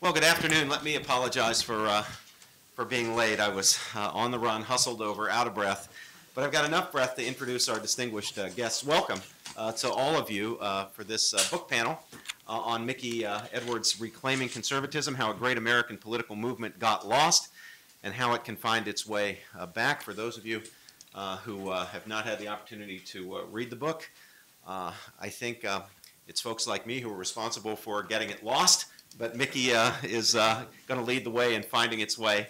Well, good afternoon. Let me apologize for being late. I was on the run, hustled over, out of breath, but I've got enough breath to introduce our distinguished guests. Welcome to all of you for this book panel on Mickey Edwards' Reclaiming Conservatism, How a Great American Political Movement Got Lost, and How It Can Find Its Way Back. For those of you who have not had the opportunity to read the book, I think it's folks like me who are responsible for getting it lost. But Mickey is going to lead the way in finding its way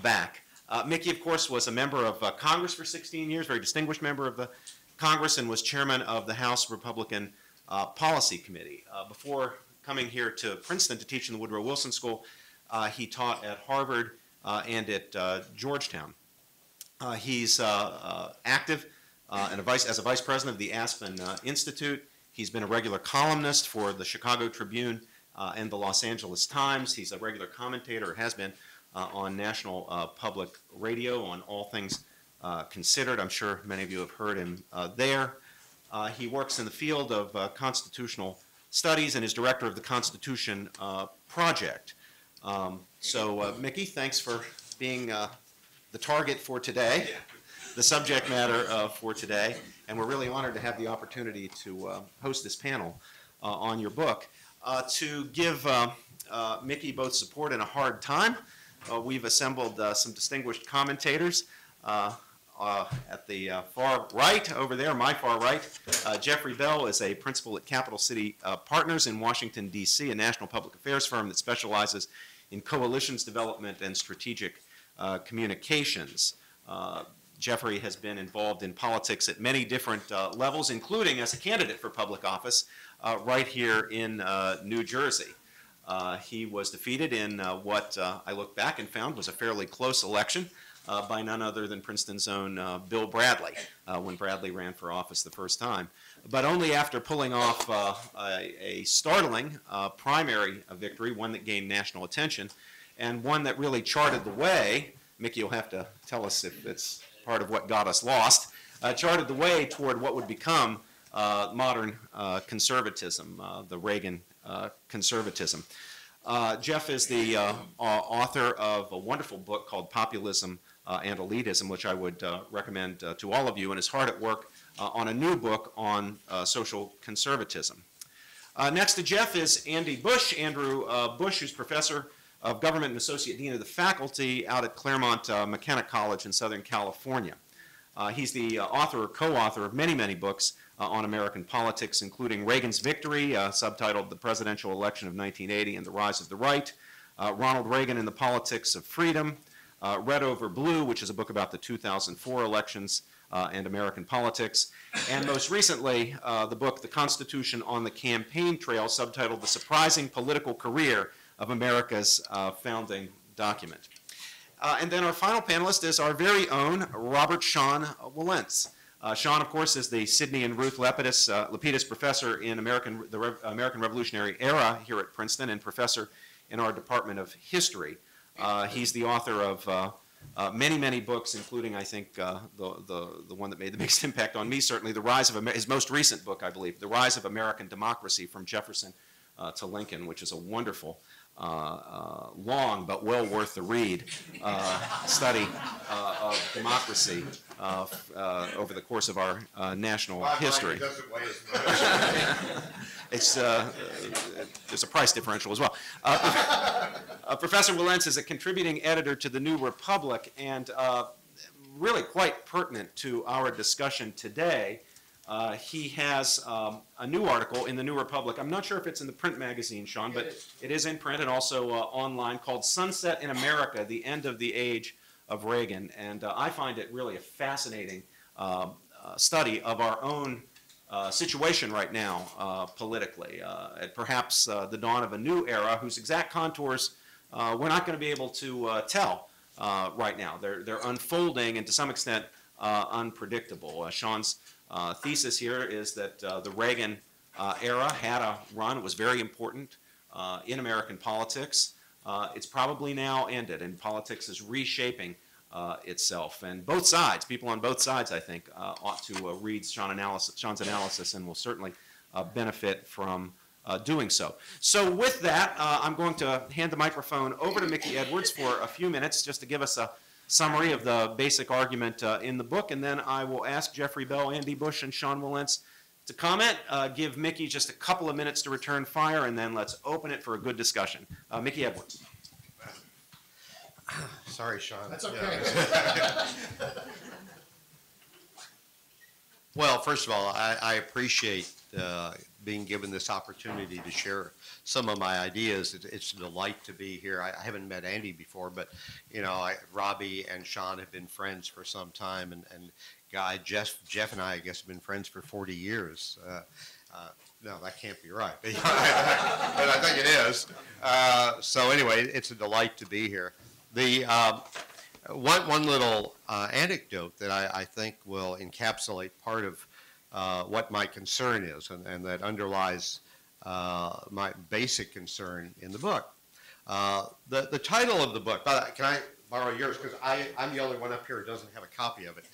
back. Mickey, of course, was a member of Congress for 16 years, very distinguished member of the Congress, and was chairman of the House Republican Policy Committee. Before coming here to Princeton to teach in the Woodrow Wilson School, he taught at Harvard and at Georgetown. He's active as a vice president of the Aspen Institute. He's been a regular columnist for the Chicago Tribune and the Los Angeles Times. He's a regular commentator, or has been, on National Public Radio on All Things Considered. I'm sure many of you have heard him there. He works in the field of constitutional studies and is director of the Constitution Project. Mickey, thanks for being the target for today, the subject matter for today, and we're really honored to have the opportunity to host this panel on your book. To give Mickey both support and a hard time, we've assembled some distinguished commentators at the far right over there, my far right. Jeffrey Bell is a principal at Capital City Partners in Washington, D.C., a national public affairs firm that specializes in coalitions development and strategic communications. Jeffrey has been involved in politics at many different levels, including as a candidate for public office right here in New Jersey. He was defeated in what I looked back and found was a fairly close election by none other than Princeton's own Bill Bradley, when Bradley ran for office the first time. But only after pulling off a startling primary victory, one that gained national attention, and one that really charted the way. Mickey, you'll have to tell us if it's part of what got us lost, charted the way toward what would become modern conservatism, the Reagan conservatism. Jeff is the author of a wonderful book called Populism and Elitism, which I would recommend to all of you, and is hard at work on a new book on social conservatism. Next to Jeff is Andy Busch, Andrew Busch, who's professor of Government and Associate Dean of the Faculty out at Claremont McKenna College in Southern California. He's the author or co-author of many, many books on American politics, including Reagan's Victory, subtitled The Presidential Election of 1980 and the Rise of the Right, Ronald Reagan and the Politics of Freedom, Red Over Blue, which is a book about the 2004 elections and American politics, and most recently, the book The Constitution on the Campaign Trail, subtitled The Surprising Political Career of America's Founding Document. And then our final panelist is our very own Robert Sean Wilentz. Sean, of course, is the Sidney and Ruth Lapidus Professor in the American Revolutionary Era here at Princeton and professor in our Department of History. He's the author of many, many books, including, I think, the one that made the biggest impact on me, certainly, his most recent book, I believe, The Rise of American Democracy from Jefferson to Lincoln, which is a wonderful, long but well worth the read study of democracy over the course of our national history. It's there's a price differential as well. Professor Wilentz is a contributing editor to the New Republic and really quite pertinent to our discussion today. He has a new article in the New Republic. I'm not sure if it's in the print magazine, Sean, but it is in print and also online, called Sunset in America, The End of the Age of Reagan. And I find it really a fascinating study of our own situation right now politically, at perhaps the dawn of a new era whose exact contours we're not going to be able to tell right now. They're unfolding and to some extent unpredictable. Sean's thesis here is that the Reagan era had a run. It was very important in American politics. It's probably now ended, and politics is reshaping itself. And both sides, people on both sides, I think, ought to read Sean's analysis and will certainly benefit from doing so. So with that, I'm going to hand the microphone over to Mickey Edwards for a few minutes just to give us a summary of the basic argument in the book, and then I will ask Jeffrey Bell, Andy Busch, and Sean Wilentz to comment, give Mickey just a couple of minutes to return fire, and then let's open it for a good discussion. Mickey Edwards. Sorry, Sean. That's okay. Well, first of all, I appreciate being given this opportunity to share some of my ideas. It's a delight to be here. I haven't met Andy before, but you know, Robbie and Sean have been friends for some time, and Jeff and I guess have been friends for 40 years. No, that can't be right, but I think it is. So anyway, it's a delight to be here. The one little anecdote that I think will encapsulate part of what my concern is, and that underlies my basic concern in the book. The title of the book, can I borrow yours, because I'm the only one up here who doesn't have a copy of it.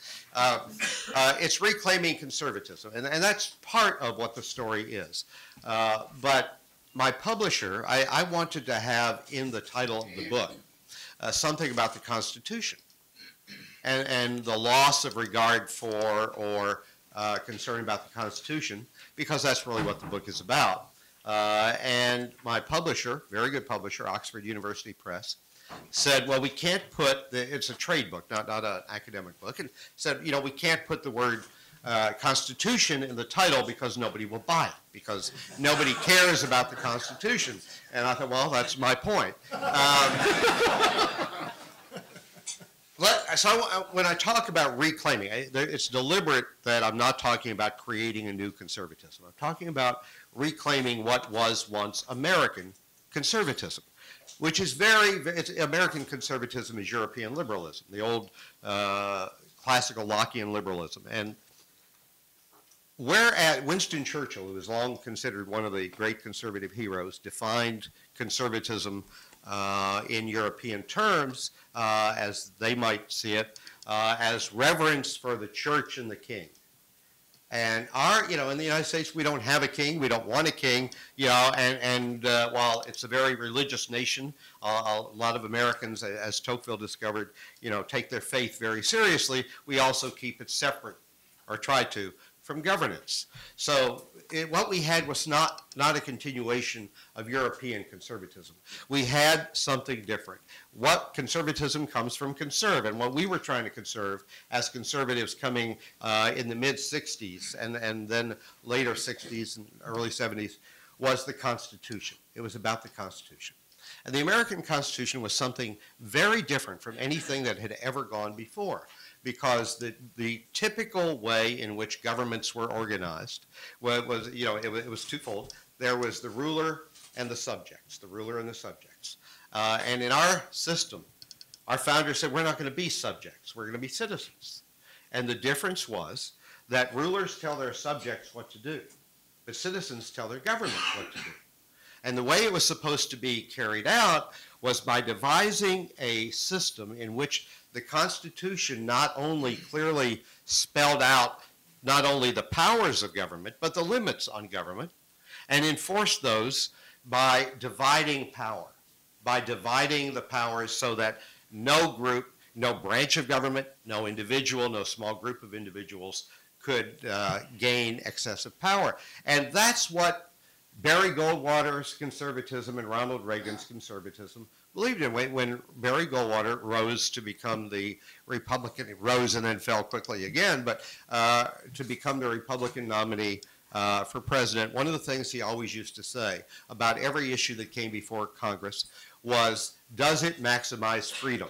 It's Reclaiming Conservatism, and that's part of what the story is. But my publisher, I wanted to have in the title of the book something about the Constitution and the loss of regard for or concern about the Constitution, because that's really what the book is about. And my publisher, very good publisher, Oxford University Press, said, well, we can't put, it's a trade book, not an academic book, and said, you know, we can't put the word Constitution in the title because nobody will buy it, because nobody cares about the Constitution. And I thought, well, that's my point. So when I talk about reclaiming, it's deliberate that I'm not talking about creating a new conservatism. I'm talking about reclaiming what was once American conservatism, which is American conservatism is European liberalism, the old classical Lockean liberalism. And whereas Winston Churchill, who was long considered one of the great conservative heroes, defined conservatism in European terms, as they might see it, as reverence for the church and the king. And in the United States, we don't have a king, we don't want a king, and while it's a very religious nation, a lot of Americans, as Tocqueville discovered, take their faith very seriously. We also keep it separate, or try to, from governance. So what we had was not a continuation of European conservatism. We had something different. What conservatism comes from conserve, and what we were trying to conserve as conservatives coming in the mid-60s and then later 60s and early 70s was the Constitution. It was about the Constitution. And the American Constitution was something very different from anything that had ever gone before, because the typical way in which governments were organized was, it was twofold. There was the ruler and the subjects, the ruler and the subjects. And in our system, our founders said, we're not going to be subjects, we're going to be citizens. And the difference was that rulers tell their subjects what to do, but citizens tell their governments what to do. And the way it was supposed to be carried out was by devising a system in which the Constitution not only clearly spelled out not only the powers of government, but the limits on government, and enforced those by dividing power, by dividing the powers so that no group, no branch of government, no individual, no small group of individuals could gain excessive power. And that's what Barry Goldwater's conservatism and Ronald Reagan's conservatism believed in. When Barry Goldwater rose to become the Republican, he rose and then fell quickly again, but to become the Republican nominee for president, one of the things he always used to say about every issue that came before Congress was, does it maximize freedom?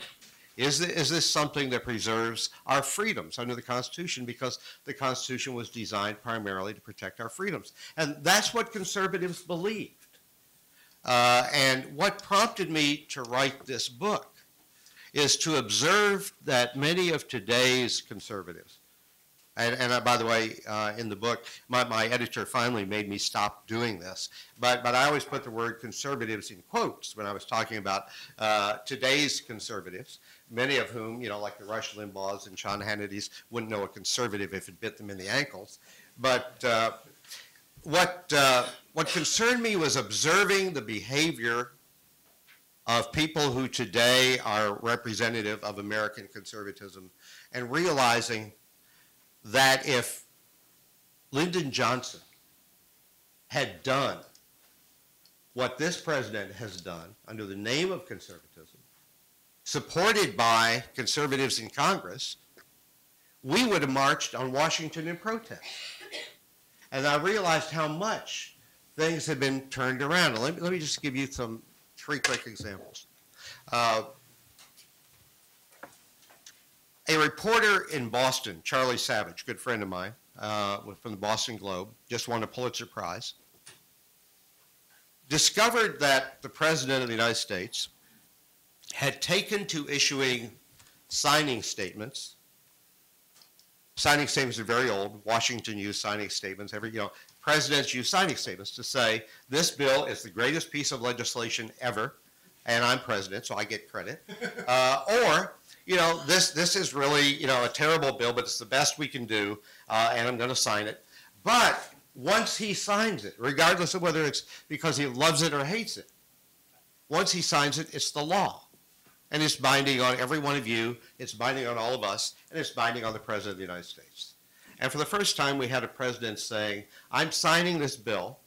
Is this something that preserves our freedoms under the Constitution? Because the Constitution was designed primarily to protect our freedoms. And that's what conservatives believed. And what prompted me to write this book is to observe that many of today's conservatives, and by the way, in the book, my editor finally made me stop doing this, but I always put the word conservatives in quotes when I was talking about today's conservatives, many of whom, like the Rush Limbaughs and Sean Hannity's, wouldn't know a conservative if it bit them in the ankles. But what concerned me was observing the behavior of people who today are representative of American conservatism and realizing that if Lyndon Johnson had done what this president has done under the name of conservatism, supported by conservatives in Congress, we would have marched on Washington in protest. And I realized how much things had been turned around. Let me just give you three quick examples. A reporter in Boston, Charlie Savage, good friend of mine, from the Boston Globe, just won a Pulitzer Prize, discovered that the President of the United States had taken to issuing signing statements. Signing statements are very old. Washington used signing statements. Presidents use signing statements to say, this bill is the greatest piece of legislation ever, and I'm president, so I get credit. Or, this is really, a terrible bill, but it's the best we can do, and I'm going to sign it. But once he signs it, regardless of whether it's because he loves it or hates it, once he signs it, it's the law. And it's binding on every one of you, it's binding on all of us, and it's binding on the President of the United States. And for the first time, we had a president saying, I'm signing this bill,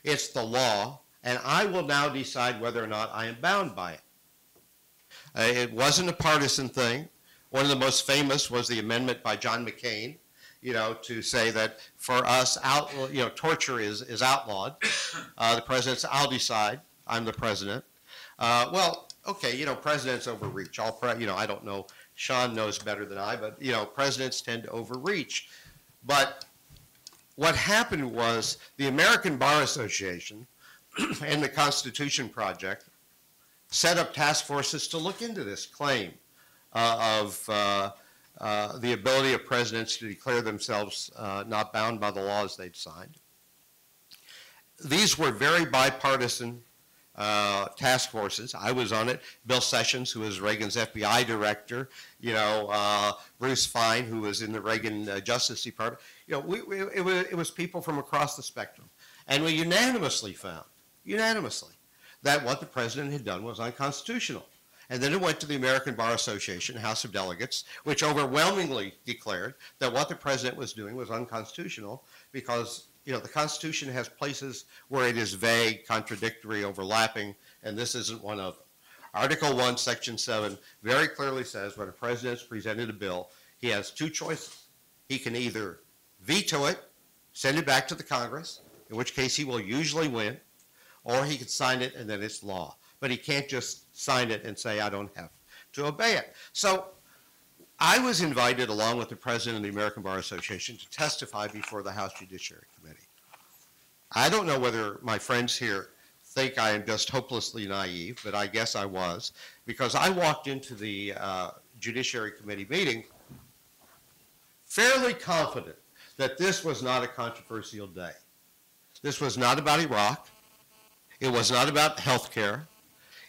it's the law, and I will now decide whether or not I am bound by it. It wasn't a partisan thing. One of the most famous was the amendment by John McCain, to say that for us, torture is outlawed. The president's, I'll decide, I'm the president. Okay, presidents overreach. I don't know, Sean knows better than I, but, presidents tend to overreach. But what happened was the American Bar Association and the Constitution Project set up task forces to look into this claim of the ability of presidents to declare themselves not bound by the laws they'd signed. These were very bipartisan task forces. I was on it. Bill Sessions, who was Reagan's FBI director, Bruce Fine, who was in the Reagan Justice Department. It was people from across the spectrum. And we unanimously found, that what the president had done was unconstitutional. And then it went to the American Bar Association, House of Delegates, which overwhelmingly declared that what the president was doing was unconstitutional because the Constitution has places where it is vague, contradictory, overlapping, and this isn't one of them. Article 1, Section 7 very clearly says when a president's presented a bill, he has two choices. He can either veto it, send it back to the Congress, in which case he will usually win, or he can sign it and then it's law. But he can't just sign it and say, I don't have to obey it. So I was invited, along with the president of the American Bar Association, to testify before the House Judiciary Committee. I don't know whether my friends here think I am just hopelessly naive, but I guess I was, because I walked into the Judiciary Committee meeting fairly confident that this was not a controversial day. This was not about Iraq. It was not about health care.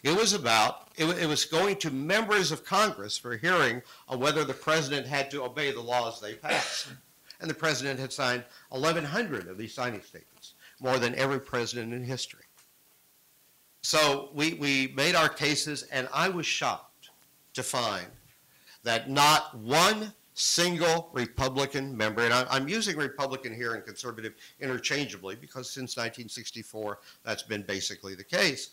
It was going to members of Congress for a hearing on whether the president had to obey the laws they passed. And the president had signed 1,100 of these signing statements, more than every president in history. So we made our cases, and I was shocked to find that not one single Republican member, and I'm using Republican here and conservative interchangeably because since 1964 that's been basically the case,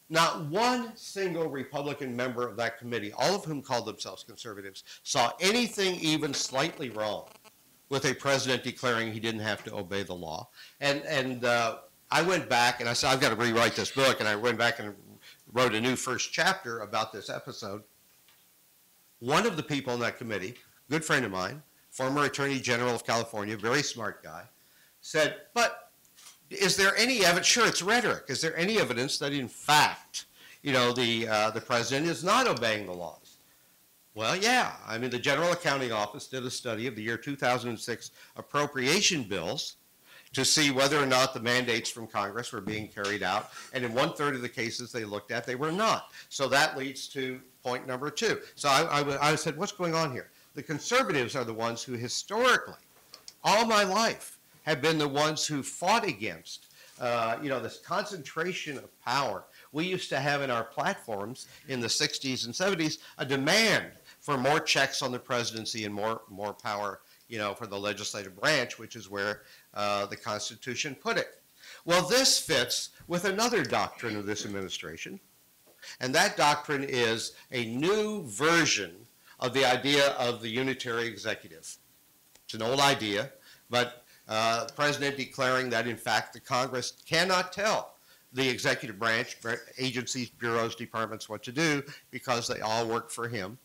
not one single Republican member of that committee, all of whom called themselves conservatives, saw anything even slightly wrong with a president declaring he didn't have to obey the law. And I went back and I said, I've got to rewrite this book, and I went back and wrote a new first chapter about this episode. One of the people in that committee, good friend of mine, former Attorney General of California, very smart guy, said, but is there any evidence, sure, it's rhetoric, is there any evidence that in fact, the president is not obeying the laws? Well, yeah. I mean, the General Accounting Office did a study of the year 2006 appropriation bills to see whether or not the mandates from Congress were being carried out, and in 1/3 of the cases they looked at, they were not. So that leads to point number 2. So I said, what's going on here? The conservatives are the ones who historically, all my life, have been the ones who fought against, this concentration of power. We used to have in our platforms in the 60s and 70s a demand for more checks on the presidency and more power, for the legislative branch, which is where the Constitution put it. Well, this fits with another doctrine of this administration, and that doctrine is a new version of the idea of the unitary executive. It's an old idea, but the president declaring that, in fact, the Congress cannot tell the executive branch, agencies, bureaus, departments what to do because they all work for him.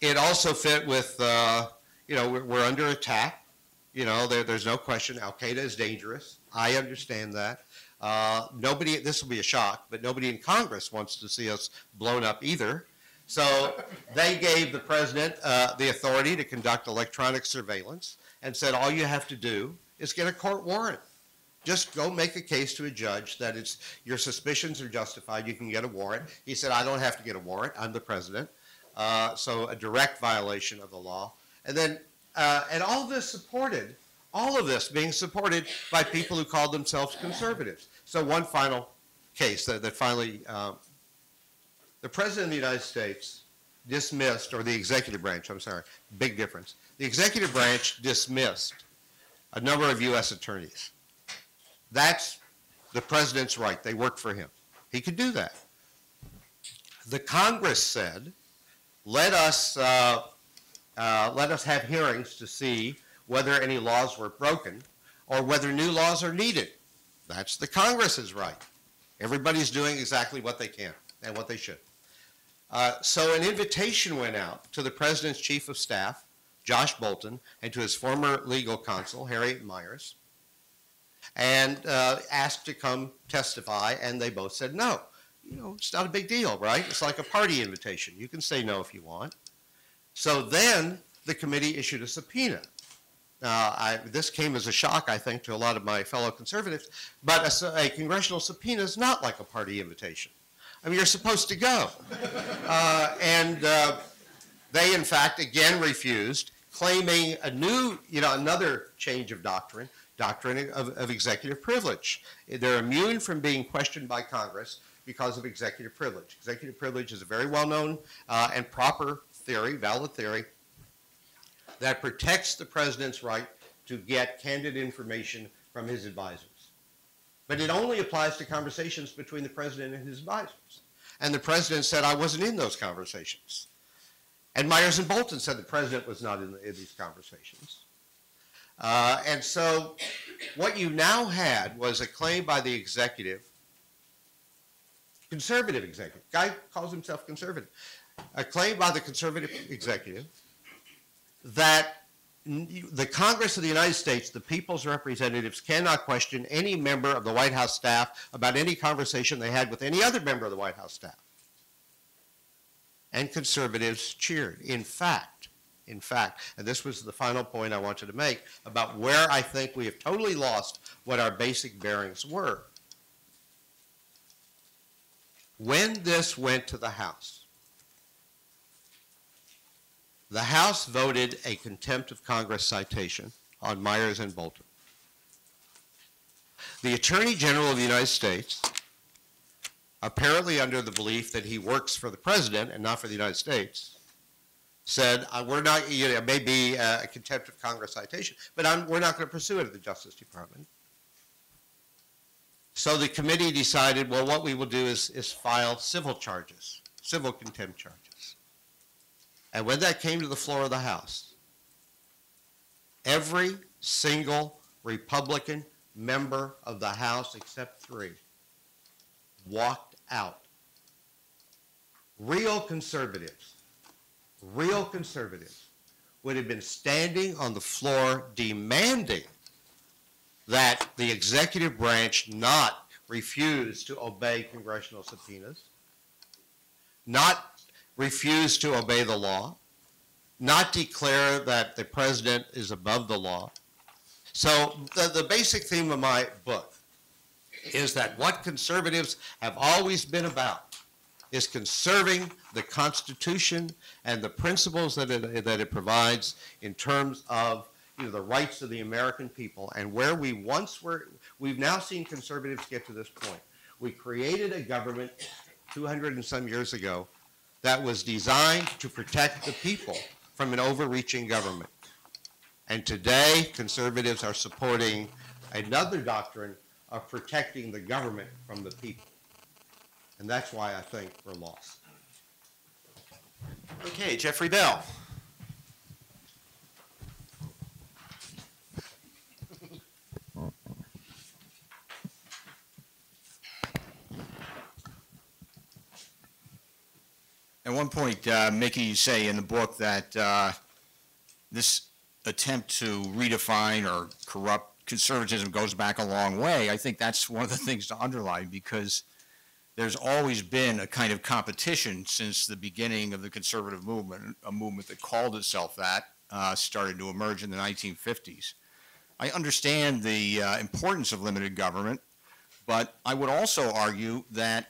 It also fit with, we're under attack. There's no question Al-Qaeda is dangerous. I understand that. This will be a shock, but nobody in Congress wants to see us blown up either. So they gave the president the authority to conduct electronic surveillance and said all you have to do is get a court warrant. Just go make a case to a judge that your suspicions are justified, you can get a warrant. He said, I don't have to get a warrant, I'm the president. So a direct violation of the law. And then, and all of this being supported by people who called themselves conservatives. So one final case that finally, the President of the United States dismissed, or the executive branch, I'm sorry, big difference. The executive branch dismissed a number of U.S. attorneys. That's the president's right. They work for him. He could do that. The Congress said, let us have hearings to see whether any laws were broken or whether new laws are needed. That's the Congress's right. Everybody's doing exactly what they can and what they should. So an invitation went out to the president's chief of staff, Josh Bolten, and to his former legal counsel, Harriet Miers, and asked to come testify, and they both said no. It's not a big deal, right? It's like a party invitation. You can say no if you want. So then the committee issued a subpoena. This came as a shock, I think, to a lot of my fellow conservatives, but a congressional subpoena is not like a party invitation. I mean, you're supposed to go. They, in fact, again refused, claiming another change of doctrine of executive privilege. They're immune from being questioned by Congress because of executive privilege. Executive privilege is a very well-known and proper theory, valid theory, that protects the president's right to get candid information from his advisors. But it only applies to conversations between the president and his advisors. And the president said, I wasn't in those conversations. And Miers and Bolten said the president was not in these conversations. And so what you now had was a claim by the executive, conservative executive, guy calls himself conservative, a claim by the conservative executive that the Congress of the United States, the people's representatives, cannot question any member of the White House staff about any conversation they had with any other member of the White House staff. And conservatives cheered. In fact, and this was the final point I wanted to make about where I think we have totally lost what our basic bearings were. When this went to the House voted a contempt of Congress citation on Miers and Bolten. The Attorney General of the United States, apparently under the belief that he works for the president and not for the United States, said, we're not, it may be a contempt of Congress citation, but we're not going to pursue it at the Justice Department. So the committee decided, well, what we will do is file civil charges, civil contempt charges. And when that came to the floor of the House, every single Republican member of the House, except 3, walked out. Real conservatives would have been standing on the floor demanding that the executive branch not refuse to obey congressional subpoenas, not refuse to obey the law, not declare that the president is above the law. So the basic theme of my book is that what conservatives have always been about is conserving the Constitution and the principles that it provides in terms of the rights of the American people, and where we once were. We've now seen conservatives get to this point. We created a government 200 and some years ago that was designed to protect the people from an overreaching government. And today, conservatives are supporting another doctrine of protecting the government from the people. And that's why I think we're lost. Okay, Jeffrey Bell. At one point, Mickey, you say in the book that this attempt to redefine or corrupt conservatism goes back a long way. I think that's one of the things to underline, because there's always been a kind of competition since the beginning of the conservative movement, a movement that called itself that, started to emerge in the 1950s. I understand the importance of limited government, but I would also argue that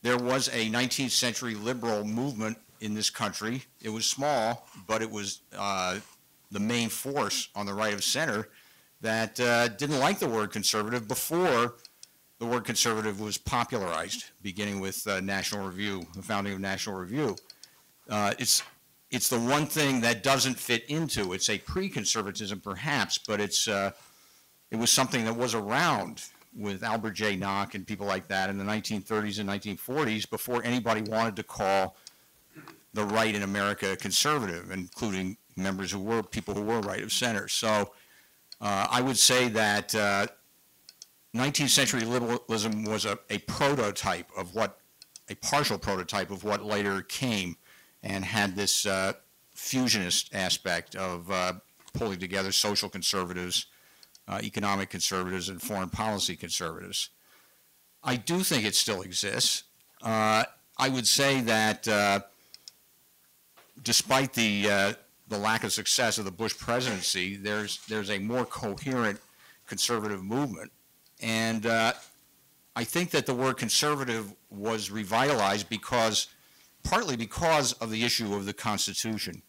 there was a 19th century liberal movement in this country. It was small, but it was the main force on the right of center that didn't like the word conservative before the word conservative was popularized, beginning with National Review, the founding of National Review. It's the one thing that doesn't fit into. It's a pre-conservatism perhaps, but it was something that was around with Albert J. Nock and people like that in the 1930s and 1940s before anybody wanted to call the right in America conservative, including members who were people who were right of center. So I would say that 19th century liberalism was a prototype of a partial prototype of what later came, and had this fusionist aspect of pulling together social conservatives, economic conservatives, and foreign policy conservatives. I do think it still exists. I would say that despite the lack of success of the Bush presidency, there's a more coherent conservative movement. And I think that the word conservative was revitalized partly because of the issue of the Constitution.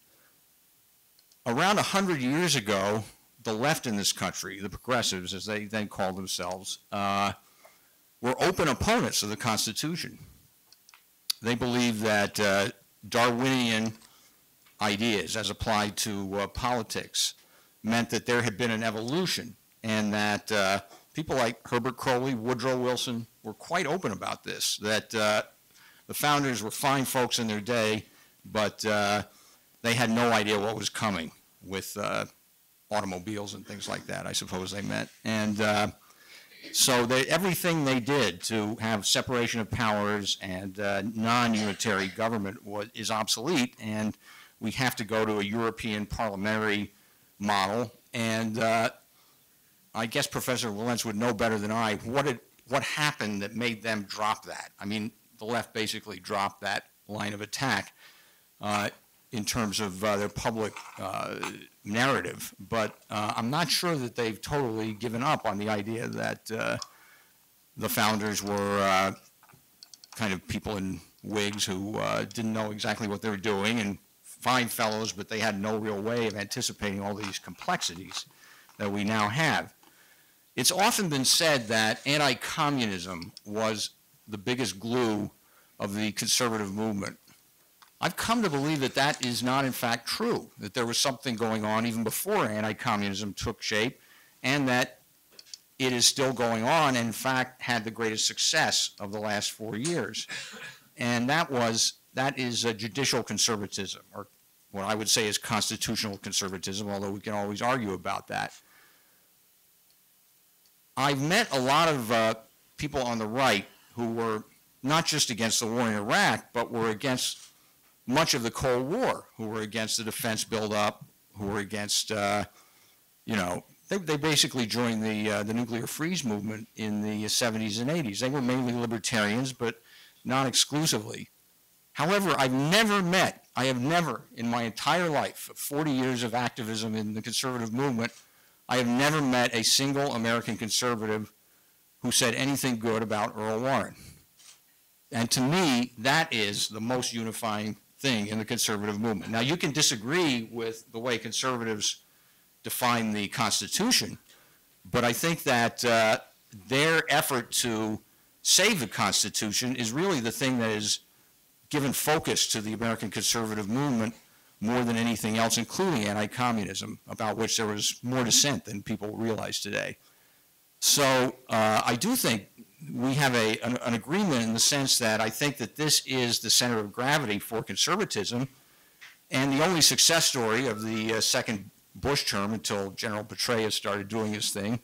Around 100 years ago, the left in this country, the progressives, as they then called themselves, were open opponents of the Constitution. They believed that Darwinian ideas, as applied to politics, meant that there had been an evolution, and that people like Herbert Croly, Woodrow Wilson were quite open about this, that the founders were fine folks in their day, but they had no idea what was coming with automobiles and things like that, I suppose they meant. And so everything they did to have separation of powers and non-unitary government is obsolete, and we have to go to a European parliamentary model. And I guess Professor Wilentz would know better than I what happened that made them drop that. I mean, the left basically dropped that line of attack in terms of their public narrative, but I'm not sure that they've totally given up on the idea that the founders were kind of people in wigs who didn't know exactly what they were doing, and fine fellows, but they had no real way of anticipating all these complexities that we now have. It's often been said that anti-communism was the biggest glue of the conservative movement. I've come to believe that that is not in fact true, that there was something going on even before anti-communism took shape, and that it is still going on, and in fact had the greatest success of the last 4 years. And that is a judicial conservatism, or what I would say is constitutional conservatism, although we can always argue about that. I've met a lot of people on the right who were not just against the war in Iraq, but were against much of the Cold War, who were against the defense buildup, who were against, they basically joined the nuclear freeze movement in the 70s and 80s. They were mainly libertarians, but not exclusively. However, I have never in my entire life, 40 years of activism in the conservative movement, I have never met a single American conservative who said anything good about Earl Warren. And to me, that is the most unifying thing in the conservative movement. Now, you can disagree with the way conservatives define the Constitution, but I think that their effort to save the Constitution is really the thing that has given focus to the American conservative movement more than anything else, including anti-communism, about which there was more dissent than people realize today. So I do think we have an agreement in the sense that I think that this is the center of gravity for conservatism, and the only success story of the second Bush term, until General Petraeus started doing his thing,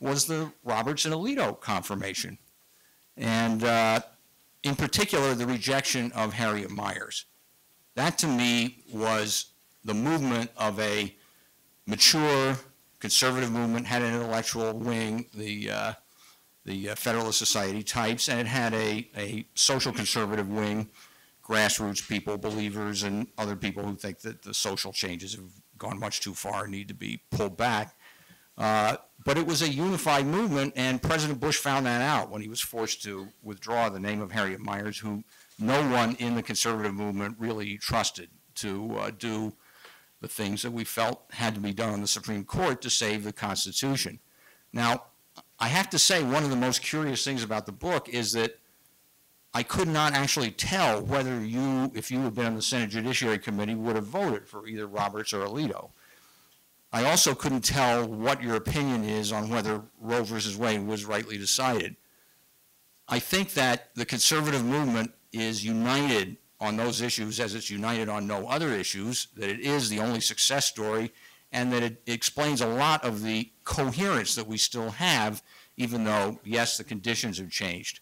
was the Roberts and Alito confirmation. And in particular, the rejection of Harriet Miers. That, to me, was the movement of a mature conservative movement, had an intellectual wing, the Federalist Society types, and it had a social conservative wing, grassroots people, believers, and other people who think that the social changes have gone much too far and need to be pulled back. But it was a unified movement, and President Bush found that out when he was forced to withdraw the name of Harriet Miers, who no one in the conservative movement really trusted to do the things that we felt had to be done on the Supreme Court to save the Constitution. Now, I have to say, one of the most curious things about the book is that I could not actually tell whether you, if you had been on the Senate Judiciary Committee, would have voted for either Roberts or Alito. I also couldn't tell what your opinion is on whether Roe versus Wade was rightly decided. I think that the conservative movement is united on those issues as it's united on no other issues, that it is the only success story, and that it explains a lot of the coherence that we still have, even though, yes, the conditions have changed.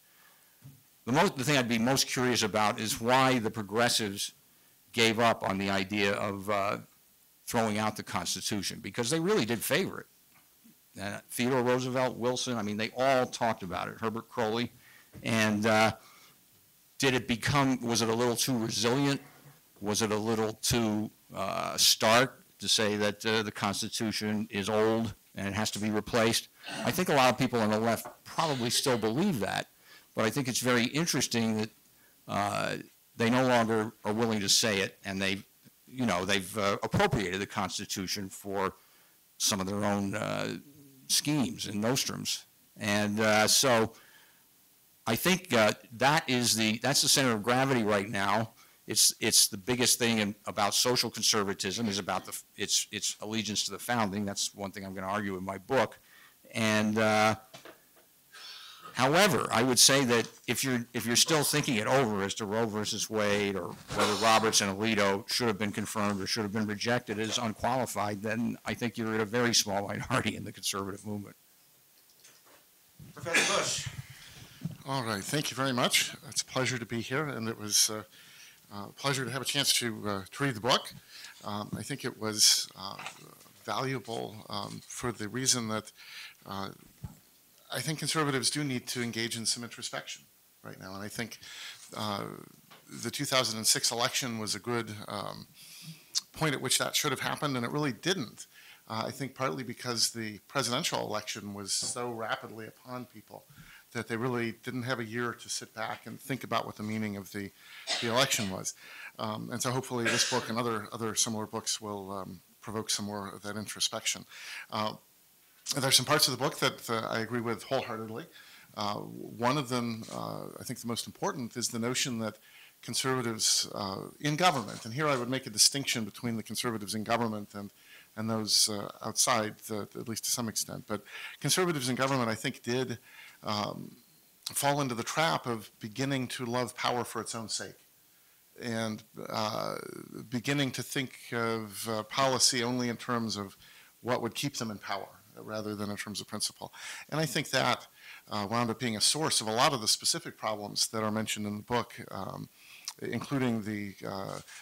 The thing I'd be most curious about is why the progressives gave up on the idea of throwing out the Constitution, because they really did favor it. Theodore Roosevelt, Wilson, I mean, they all talked about it, Herbert Crowley, and did it become, was it a little too resilient? Was it a little too stark to say that the Constitution is old and it has to be replaced? I think a lot of people on the left probably still believe that, but I think it's very interesting that they no longer are willing to say it, and they've appropriated the Constitution for some of their own schemes and nostrums. And so I think that's the center of gravity right now. It's the biggest thing about social conservatism is about its allegiance to the founding. That's one thing I'm going to argue in my book. And however, I would say that if you're still thinking it over as to Roe versus Wade, or whether Roberts and Alito should have been confirmed or should have been rejected as unqualified, then I think you're in a very small minority in the conservative movement. Professor Busch. All right, thank you very much. It's a pleasure to be here, and it was a pleasure to have a chance to read the book. I think it was valuable for the reason that I think conservatives do need to engage in some introspection right now, and I think the 2006 election was a good point at which that should have happened, and it really didn't. I think partly because the presidential election was so rapidly upon people that they really didn't have a year to sit back and think about what the meaning of the election was. And so hopefully this book and other similar books will provoke some more of that introspection. There's some parts of the book that I agree with wholeheartedly. One of them, I think the most important, is the notion that conservatives in government, and here I would make a distinction between the conservatives in government and those outside, at least to some extent, but conservatives in government, I think, did fall into the trap of beginning to love power for its own sake, and beginning to think of policy only in terms of what would keep them in power, rather than in terms of principle. And I think that wound up being a source of a lot of the specific problems that are mentioned in the book, including the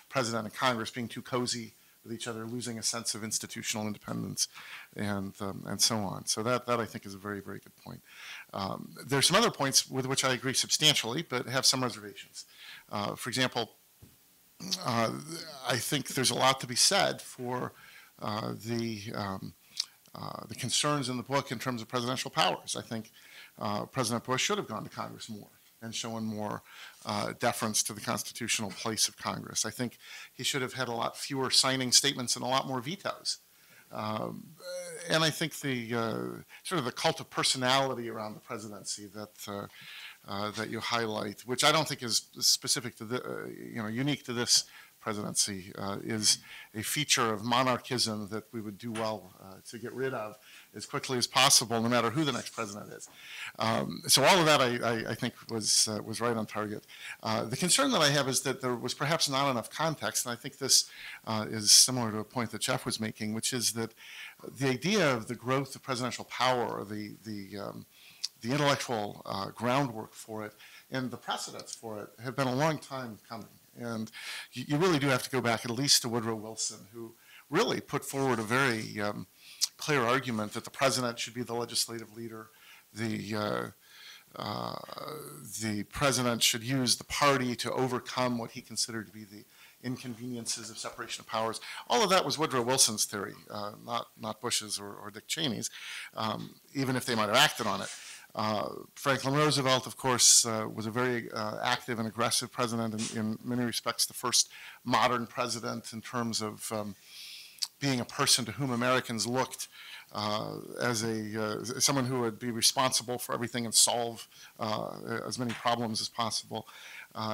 President and Congress being too cozy with each other, losing a sense of institutional independence, and so on. So that I think is a very, very good point. There's some other points with which I agree substantially, but have some reservations. For example, I think there's a lot to be said for the concerns in the book in terms of presidential powers. I think President Bush should have gone to Congress more and shown more deference to the constitutional place of Congress. I think he should have had a lot fewer signing statements and a lot more vetoes. And I think the sort of the cult of personality around the presidency that you highlight, which I don't think is specific to the, unique to this presidency, is a feature of monarchism that we would do well to get rid of as quickly as possible, no matter who the next president is. So all of that I think was right on target. The concern that I have is that there was perhaps not enough context, and I think this is similar to a point that Jeff was making, which is that the idea of the growth of presidential power, or the intellectual groundwork for it, and the precedents for it have been a long time coming. And you really do have to go back at least to Woodrow Wilson, who really put forward a very clear argument that the president should be the legislative leader. The president should use the party to overcome what he considered to be the inconveniences of separation of powers. All of that was Woodrow Wilson's theory, not Bush's or Dick Cheney's, even if they might have acted on it. Franklin Roosevelt, of course, was a very active and aggressive president, in many respects the first modern president in terms of being a person to whom Americans looked as someone who would be responsible for everything and solve as many problems as possible.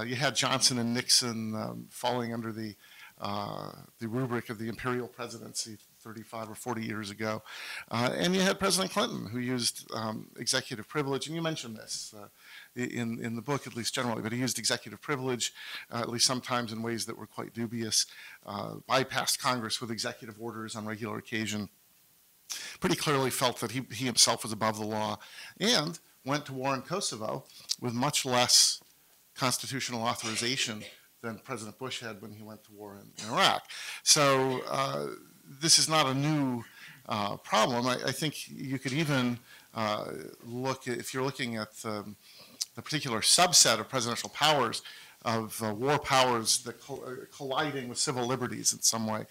You had Johnson and Nixon falling under the rubric of the imperial presidency 35 or 40 years ago. And you had President Clinton, who used executive privilege, and you mentioned this in the book, at least generally, but he used executive privilege, at least sometimes in ways that were quite dubious, bypassed Congress with executive orders on regular occasion, pretty clearly felt that he himself was above the law, and went to war in Kosovo with much less constitutional authorization than President Bush had when he went to war in Iraq. So this is not a new problem. I think you could even look at, if you're looking at the particular subset of presidential powers, of war powers that colliding with civil liberties in some way.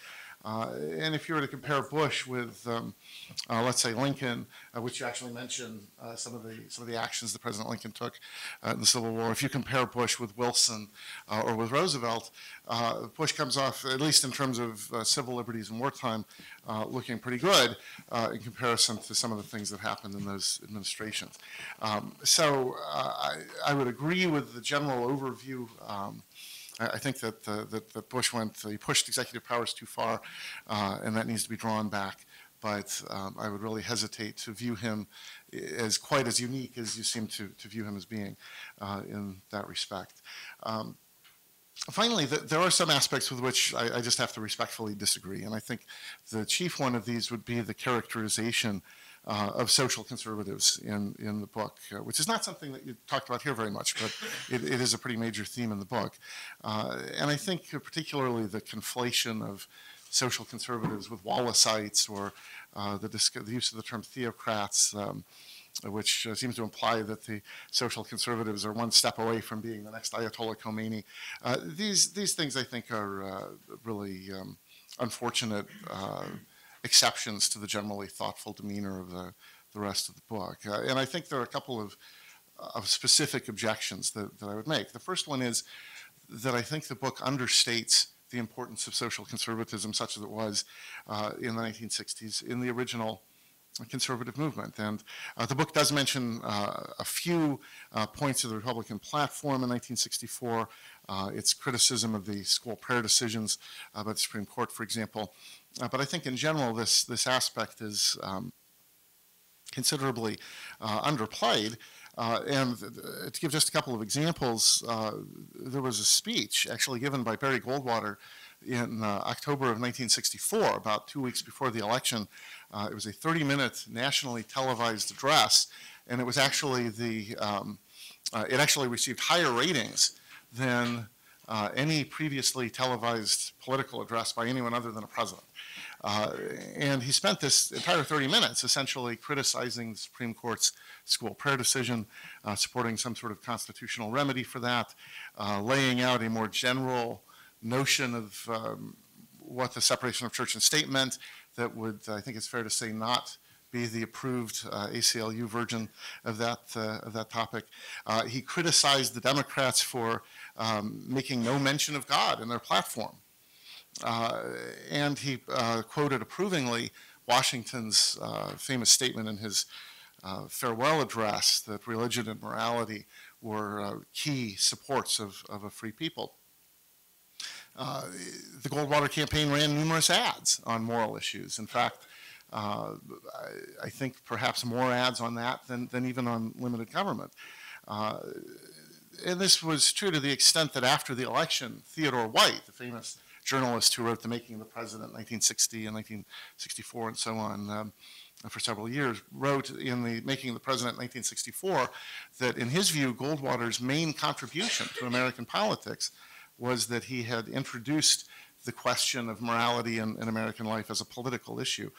And if you were to compare Bush with, let's say, Lincoln, which you actually mentioned some of the actions that President Lincoln took in the Civil War, if you compare Bush with Wilson or with Roosevelt, Bush comes off, at least in terms of civil liberties in wartime, looking pretty good in comparison to some of the things that happened in those administrations. So I would agree with the general overview. I think that Bush he pushed executive powers too far, and that needs to be drawn back. But I would really hesitate to view him as quite as unique as you seem to view him as being in that respect. Finally, there are some aspects with which I just have to respectfully disagree, and I think the chief one of these would be the characterization of social conservatives in the book, which is not something that you talked about here very much, but it is a pretty major theme in the book. And I think particularly the conflation of social conservatives with Wallaceites, or the use of the term theocrats, which seems to imply that the social conservatives are one step away from being the next Ayatollah Khomeini. These things, I think, are really unfortunate exceptions to the generally thoughtful demeanor of the rest of the book. And I think there are a couple of specific objections that I would make. The first one is that I think the book understates the importance of social conservatism, such as it was in the 1960s, in the original conservative movement. And the book does mention a few points of the Republican platform in 1964, its criticism of the school prayer decisions by the Supreme Court, for example. But I think in general this aspect is considerably underplayed. And to give just a couple of examples, there was a speech actually given by Barry Goldwater in October of 1964, about 2 weeks before the election. It was a 30-minute nationally televised address, and it was actually it actually received higher ratings than any previously televised political address by anyone other than a president. And he spent this entire 30 minutes essentially criticizing the Supreme Court's school prayer decision, supporting some sort of constitutional remedy for that, laying out a more general notion of what the separation of church and state meant that would, I think it's fair to say, not be the approved ACLU version of that topic. He criticized the Democrats for making no mention of God in their platform. And he quoted approvingly Washington's famous statement in his farewell address that religion and morality were key supports of a free people. The Goldwater campaign ran numerous ads on moral issues. In fact, I think perhaps more ads on that than even on limited government. And this was true to the extent that after the election, Theodore White, the famous journalist who wrote The Making of the President in 1960 and 1964 and so on, for several years, wrote in The Making of the President in 1964 that in his view, Goldwater's main contribution to American politics was that he had introduced the question of morality in American life as a political issue.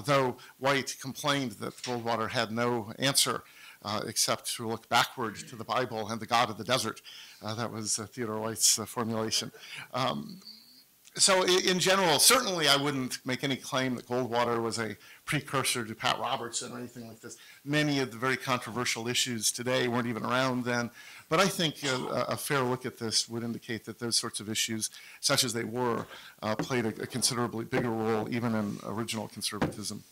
Though White complained that Goldwater had no answer except to look backward to the Bible and the God of the desert. That was Theodore White's formulation. So in general, certainly I wouldn't make any claim that Goldwater was a precursor to Pat Robertson or anything like this. Many of the very controversial issues today weren't even around then. But I think a fair look at this would indicate that those sorts of issues, such as they were, played a considerably bigger role even in original conservatism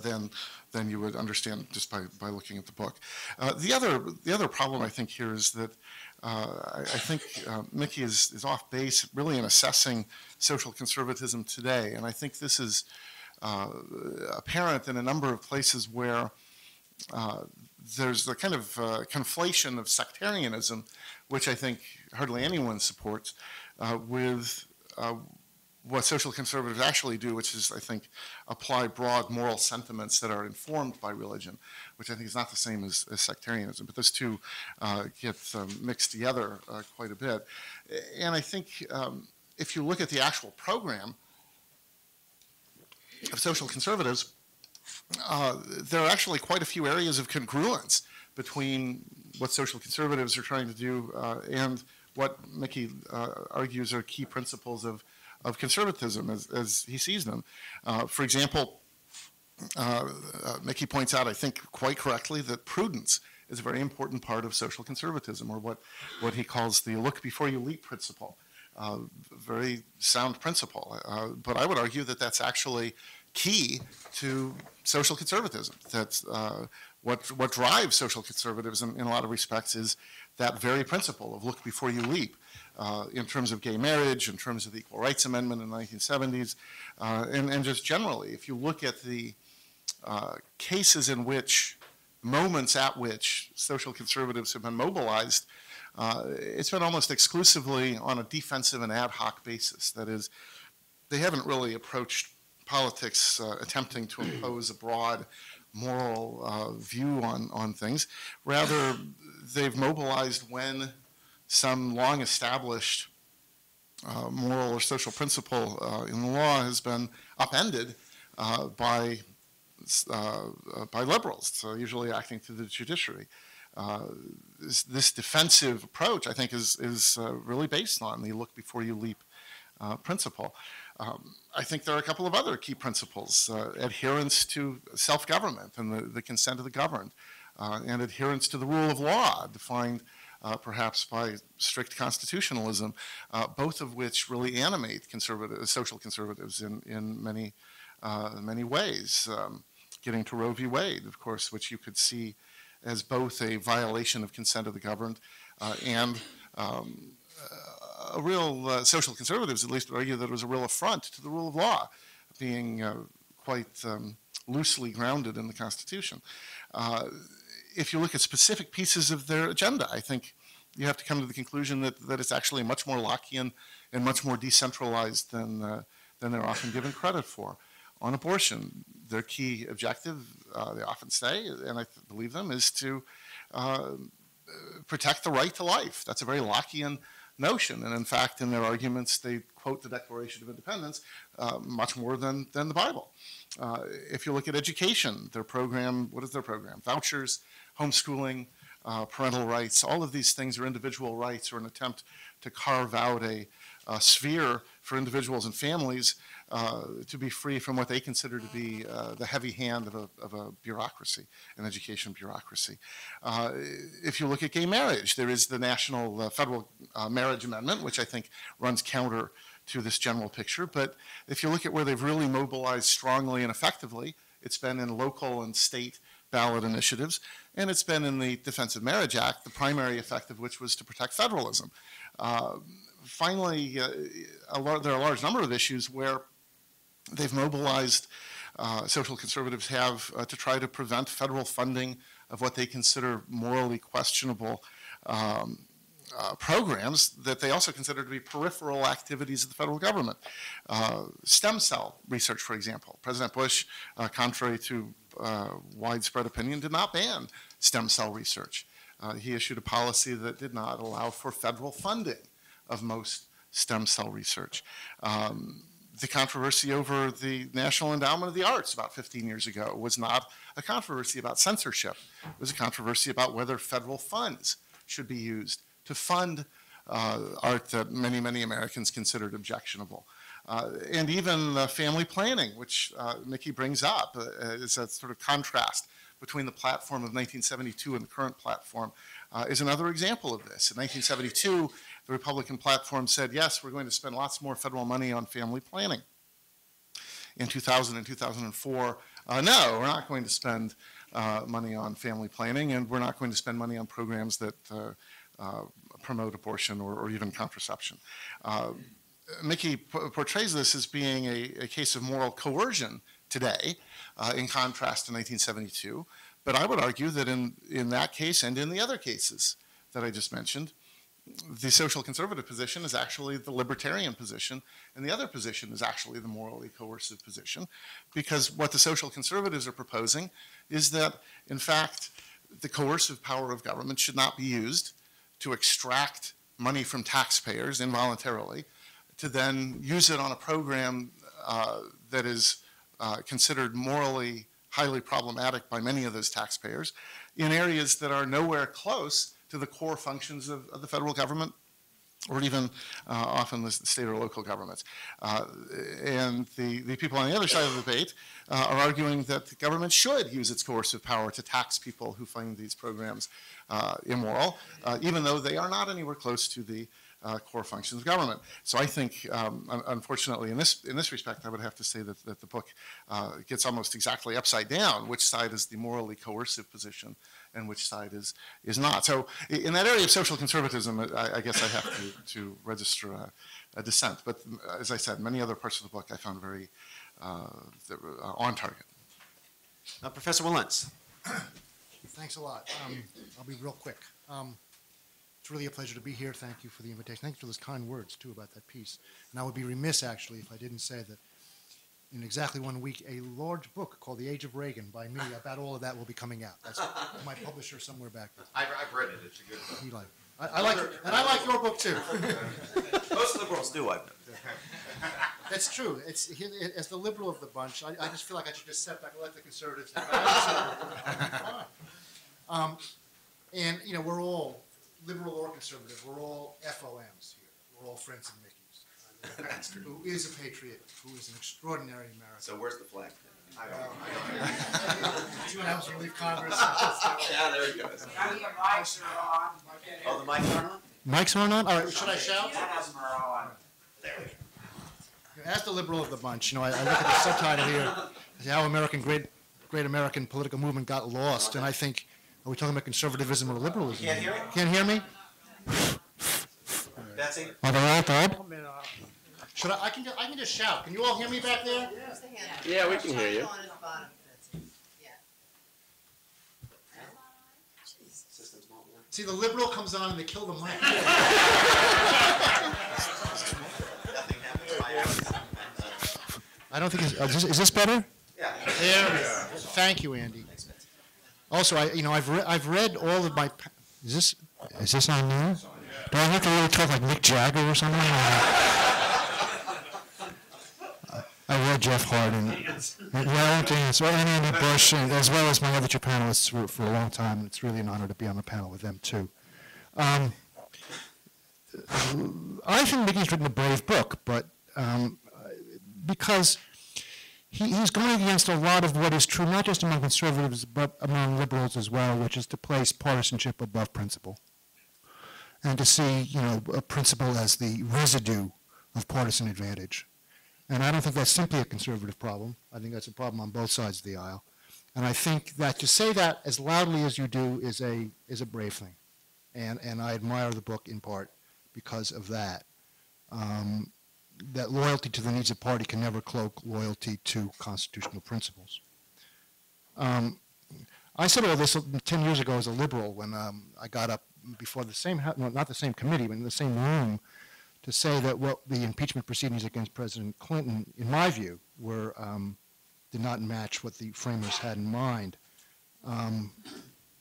than you would understand just by looking at the book. The other problem I think here is that I think Mickey is off base really in assessing social conservatism today, and I think this is apparent in a number of places where there's the kind of conflation of sectarianism, which I think hardly anyone supports, with what social conservatives actually do, which is, I think, apply broad moral sentiments that are informed by religion, which I think is not the same as sectarianism. But those two get mixed together quite a bit. And I think if you look at the actual program of social conservatives, there are actually quite a few areas of congruence between what social conservatives are trying to do and what Mickey argues are key principles of conservatism as he sees them. For example, Mickey points out, I think quite correctly, that prudence is a very important part of social conservatism, or what he calls the look before you leap principle. Very sound principle. But I would argue that that's actually key to social conservatism. That's what drives social conservatives in a lot of respects is that very principle of look before you leap. In terms of gay marriage, in terms of the Equal Rights Amendment in the 1970s, and just generally, if you look at the cases in which, moments at which social conservatives have been mobilized, it's been almost exclusively on a defensive and ad hoc basis. That is, they haven't really approached politics attempting to impose a broad moral view on things. Rather, they've mobilized when some long-established moral or social principle in the law has been upended by liberals, so usually acting through the judiciary. This defensive approach, I think, is really based on the look before you leap principle. I think there are a couple of other key principles: adherence to self-government and the consent of the governed, and adherence to the rule of law, defined perhaps by strict constitutionalism, both of which really animate social conservatives in many ways. Getting to Roe v. Wade, of course, which you could see as both a violation of consent of the governed and a real, social conservatives at least would argue that it was a real affront to the rule of law, being quite loosely grounded in the Constitution. If you look at specific pieces of their agenda, I think you have to come to the conclusion that it's actually much more Lockean and much more decentralized than they're often given credit for. On abortion, their key objective, they often say, and I believe them, is to protect the right to life. That's a very Lockean notion, and in fact, in their arguments, they quote the Declaration of Independence much more than the Bible. If you look at education, their program, what is their program? Vouchers, homeschooling, parental rights, all of these things are individual rights or an attempt to carve out a sphere for individuals and families to be free from what they consider to be the heavy hand of a bureaucracy, an education bureaucracy. If you look at gay marriage, there is the national federal marriage amendment, which I think runs counter to this general picture. But if you look at where they've really mobilized strongly and effectively, it's been in local and state ballot initiatives, and it's been in the Defense of Marriage Act, the primary effect of which was to protect federalism. Finally, there are a large number of issues where they've mobilized, social conservatives have, to try to prevent federal funding of what they consider morally questionable programs that they also consider to be peripheral activities of the federal government. Stem cell research, for example. President Bush, contrary to widespread opinion, did not ban stem cell research. He issued a policy that did not allow for federal funding of most stem cell research. The controversy over the National Endowment of the Arts about 15 years ago was not a controversy about censorship. It was a controversy about whether federal funds should be used to fund art that many, many Americans considered objectionable. And even family planning, which Mickey brings up, is a sort of contrast between the platform of 1972 and the current platform, is another example of this. In 1972, the Republican platform said, yes, we're going to spend lots more federal money on family planning. In 2000 and 2004, no, we're not going to spend money on family planning, and we're not going to spend money on programs that promote abortion or even contraception. Mickey portrays this as being a case of moral coercion today, in contrast to 1972. But I would argue that in that case and in the other cases that I just mentioned, the social conservative position is actually the libertarian position, and the other position is actually the morally coercive position, because what the social conservatives are proposing is that, in fact, the coercive power of government should not be used to extract money from taxpayers involuntarily, to then use it on a program that is considered morally highly problematic by many of those taxpayers in areas that are nowhere close to the core functions of the federal government, or even often the state or local governments. And the people on the other side of the debate are arguing that the government should use its coercive power to tax people who find these programs immoral, even though they are not anywhere close to the core functions of government. So I think, unfortunately, in this respect, I would have to say that the book gets almost exactly upside down, which side is the morally coercive position and which side is not. So in that area of social conservatism, I guess I have to register a dissent. But as I said, many other parts of the book I found very on target. Professor Wilentz. Thanks a lot. I'll be real quick. It's really a pleasure to be here. Thank you for the invitation. Thank you for those kind words, too, about that piece. And I would be remiss, actually, if I didn't say that in exactly 1 week, a large book called The Age of Reagan by me about all of that will be coming out. That's my publisher somewhere back there. I've read it. It's a good book. He liked it. I like it. And I like your book, too. Most liberals do, I bet. That's true. As the liberal of the bunch, I just feel like I should just step back and let the conservatives do it. And, you know, we're all, liberal or conservative, we're all FOMs here. We're all friends of Mickey's. That's true. Who is a patriot, who is an extraordinary American. So where's the flag? I don't know. 2 hours to leave Congress. Yeah, there he goes. Now the mics are on. Oh, the mics are on? Mics aren't on? All right, should I shout? On. There we go. As the liberal of the bunch, you know, I look at the subtitle here, how great American political movement got lost, and I think, are we talking about conservatism or liberalism? Can't hear me? Can't hear me? Betsy? Are they all dead? Should I can just shout. Can you all hear me back there? Yeah, we can hear you. See, the liberal comes on and they kill the mic. I don't think it's, is this better? Yeah. There we go. Thank you, Andy. Also, I've read all of my. Is this on there? Do I have to really talk like Mick Jagger or something? I read Jeff Harding, Wilentz, and Andy Busch, and as well as my other two panelists for a long time. And it's really an honor to be on the panel with them too. I think Mickey's written a brave book, but because he's going against a lot of what is true, not just among conservatives, but among liberals as well, which is to place partisanship above principle, and to see, a principle as the residue of partisan advantage. And I don't think that's simply a conservative problem. I think that's a problem on both sides of the aisle. And I think that to say that as loudly as you do is a brave thing. And I admire the book in part because of that. That loyalty to the needs of party can never cloak loyalty to constitutional principles. I said all this 10 years ago as a liberal when I got up before the same, no, not the same committee, but in the same room to say that what the impeachment proceedings against President Clinton, in my view, were did not match what the framers had in mind. A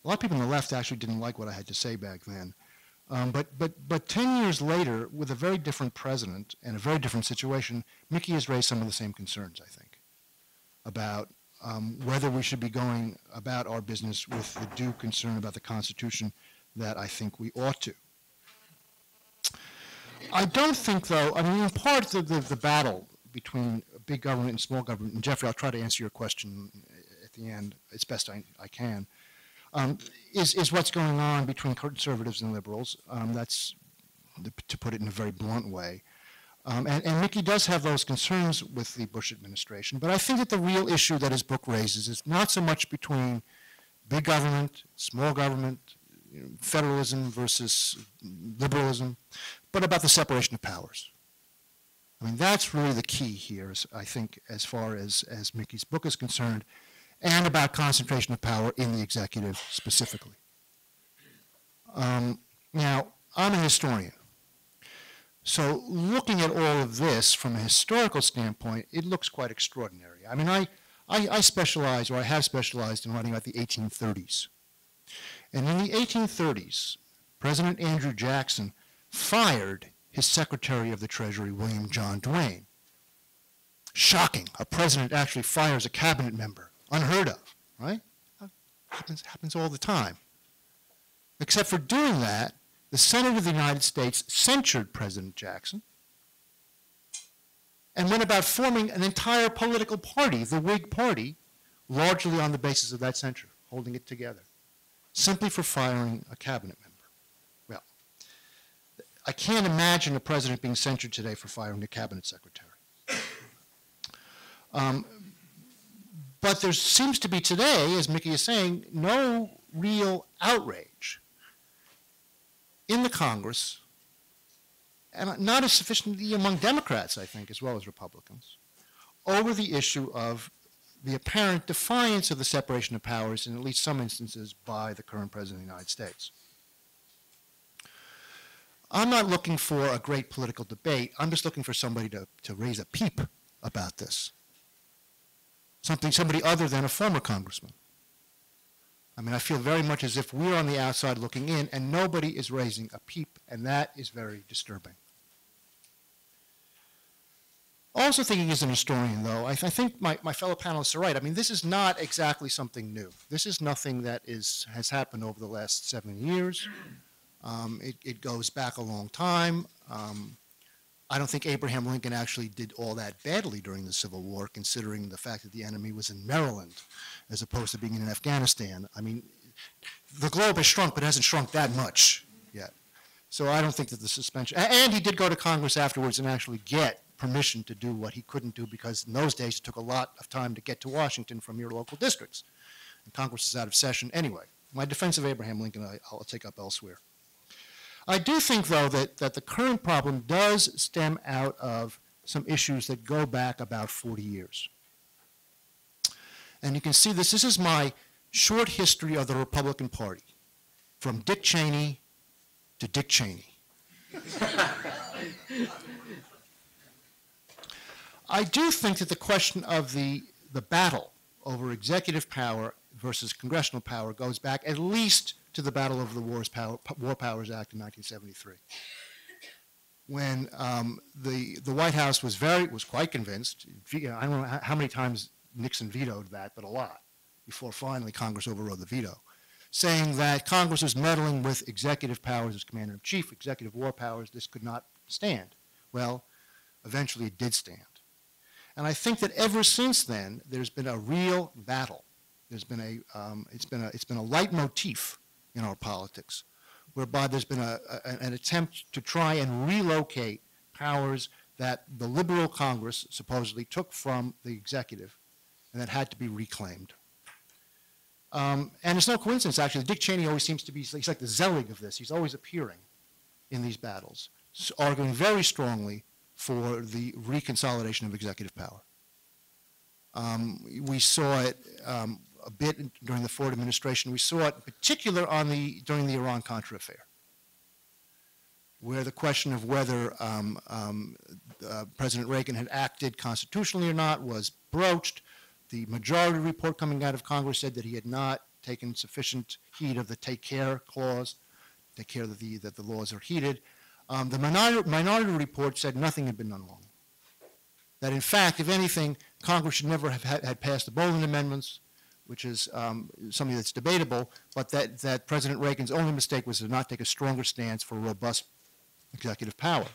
lot of people on the left actually didn't like what I had to say back then. But 10 years later, with a very different president and a very different situation, Mickey has raised some of the same concerns, I think, about whether we should be going about our business with the due concern about the Constitution that I think we ought to. I don't think, though, I mean, in part, the battle between big government and small government, and Jeffrey, I'll try to answer your question at the end as best I can, is what's going on between conservatives and liberals. That's, to put it in a very blunt way. And Mickey does have those concerns with the Bush administration, but I think that the real issue that his book raises is not so much between big government, small government, federalism versus liberalism, but about the separation of powers. I mean, that's really the key here, I think, as far as Mickey's book is concerned, and about concentration of power in the executive specifically. Now, I'm a historian. So looking at all of this from a historical standpoint, it looks quite extraordinary. I mean, I specialize, or I have specialized in writing about the 1830s. And in the 1830s, President Andrew Jackson fired his Secretary of the Treasury, William John Duane. Shocking. A president actually fires a cabinet member. Unheard of, right? Happens all the time. Except for doing that, the Senate of the United States censured President Jackson and went about forming an entire political party, the Whig Party, largely on the basis of that censure, holding it together, simply for firing a cabinet member. Well, I can't imagine a president being censured today for firing a cabinet secretary. But there seems to be today, as Mickey is saying, no real outrage in the Congress, and not as sufficiently among Democrats, I think, as well as Republicans, over the issue of the apparent defiance of the separation of powers in at least some instances by the current President of the United States. I'm not looking for a great political debate. I'm just looking for somebody to raise a peep about this. Somebody other than a former congressman. I mean, I feel very much as if we're on the outside looking in and nobody is raising a peep, and that is very disturbing. Also thinking as an historian, though, I think my fellow panelists are right. I mean, this is not exactly something new. This is nothing that has happened over the last 7 years. It goes back a long time. I don't think Abraham Lincoln actually did all that badly during the Civil War, considering the fact that the enemy was in Maryland as opposed to being in Afghanistan. I mean, the globe has shrunk, but it hasn't shrunk that much yet. So I don't think that the suspension, and he did go to Congress afterwards and actually get permission to do what he couldn't do, because in those days it took a lot of time to get to Washington from your local districts. And Congress is out of session anyway. My defense of Abraham Lincoln I'll take up elsewhere. I do think, though, that the current problem does stem out of some issues that go back about 40 years. And you can see this. This is my short history of the Republican Party, from Dick Cheney to Dick Cheney. I do think that the question of the battle over executive power versus congressional power goes back at least to the Battle of the War Powers Act in 1973, when the White House was quite convinced. I don't know how many times Nixon vetoed that, but a lot, before finally Congress overrode the veto, saying that Congress was meddling with executive powers as commander-in-chief, executive war powers. This could not stand. Well, eventually it did stand. And I think that ever since then, there's been a real battle. There's been it's been a leitmotif in our politics, whereby there's been an attempt to try and relocate powers that the liberal Congress supposedly took from the executive and that had to be reclaimed. And it's no coincidence, actually. Dick Cheney always seems to be, he's like the Zelig of this. He's always appearing in these battles, arguing very strongly for the reconsolidation of executive power. We saw it a bit during the Ford administration. We saw it in particular during the Iran-Contra affair, where the question of whether President Reagan had acted constitutionally or not was broached. The majority report coming out of Congress said that he had not taken sufficient heed of the take care clause, take care that the laws are heeded. The minority report said nothing had been done wrong. That in fact, if anything, Congress should never have had passed the Boland amendments, which is something that's debatable, but that President Reagan's only mistake was to not take a stronger stance for robust executive power.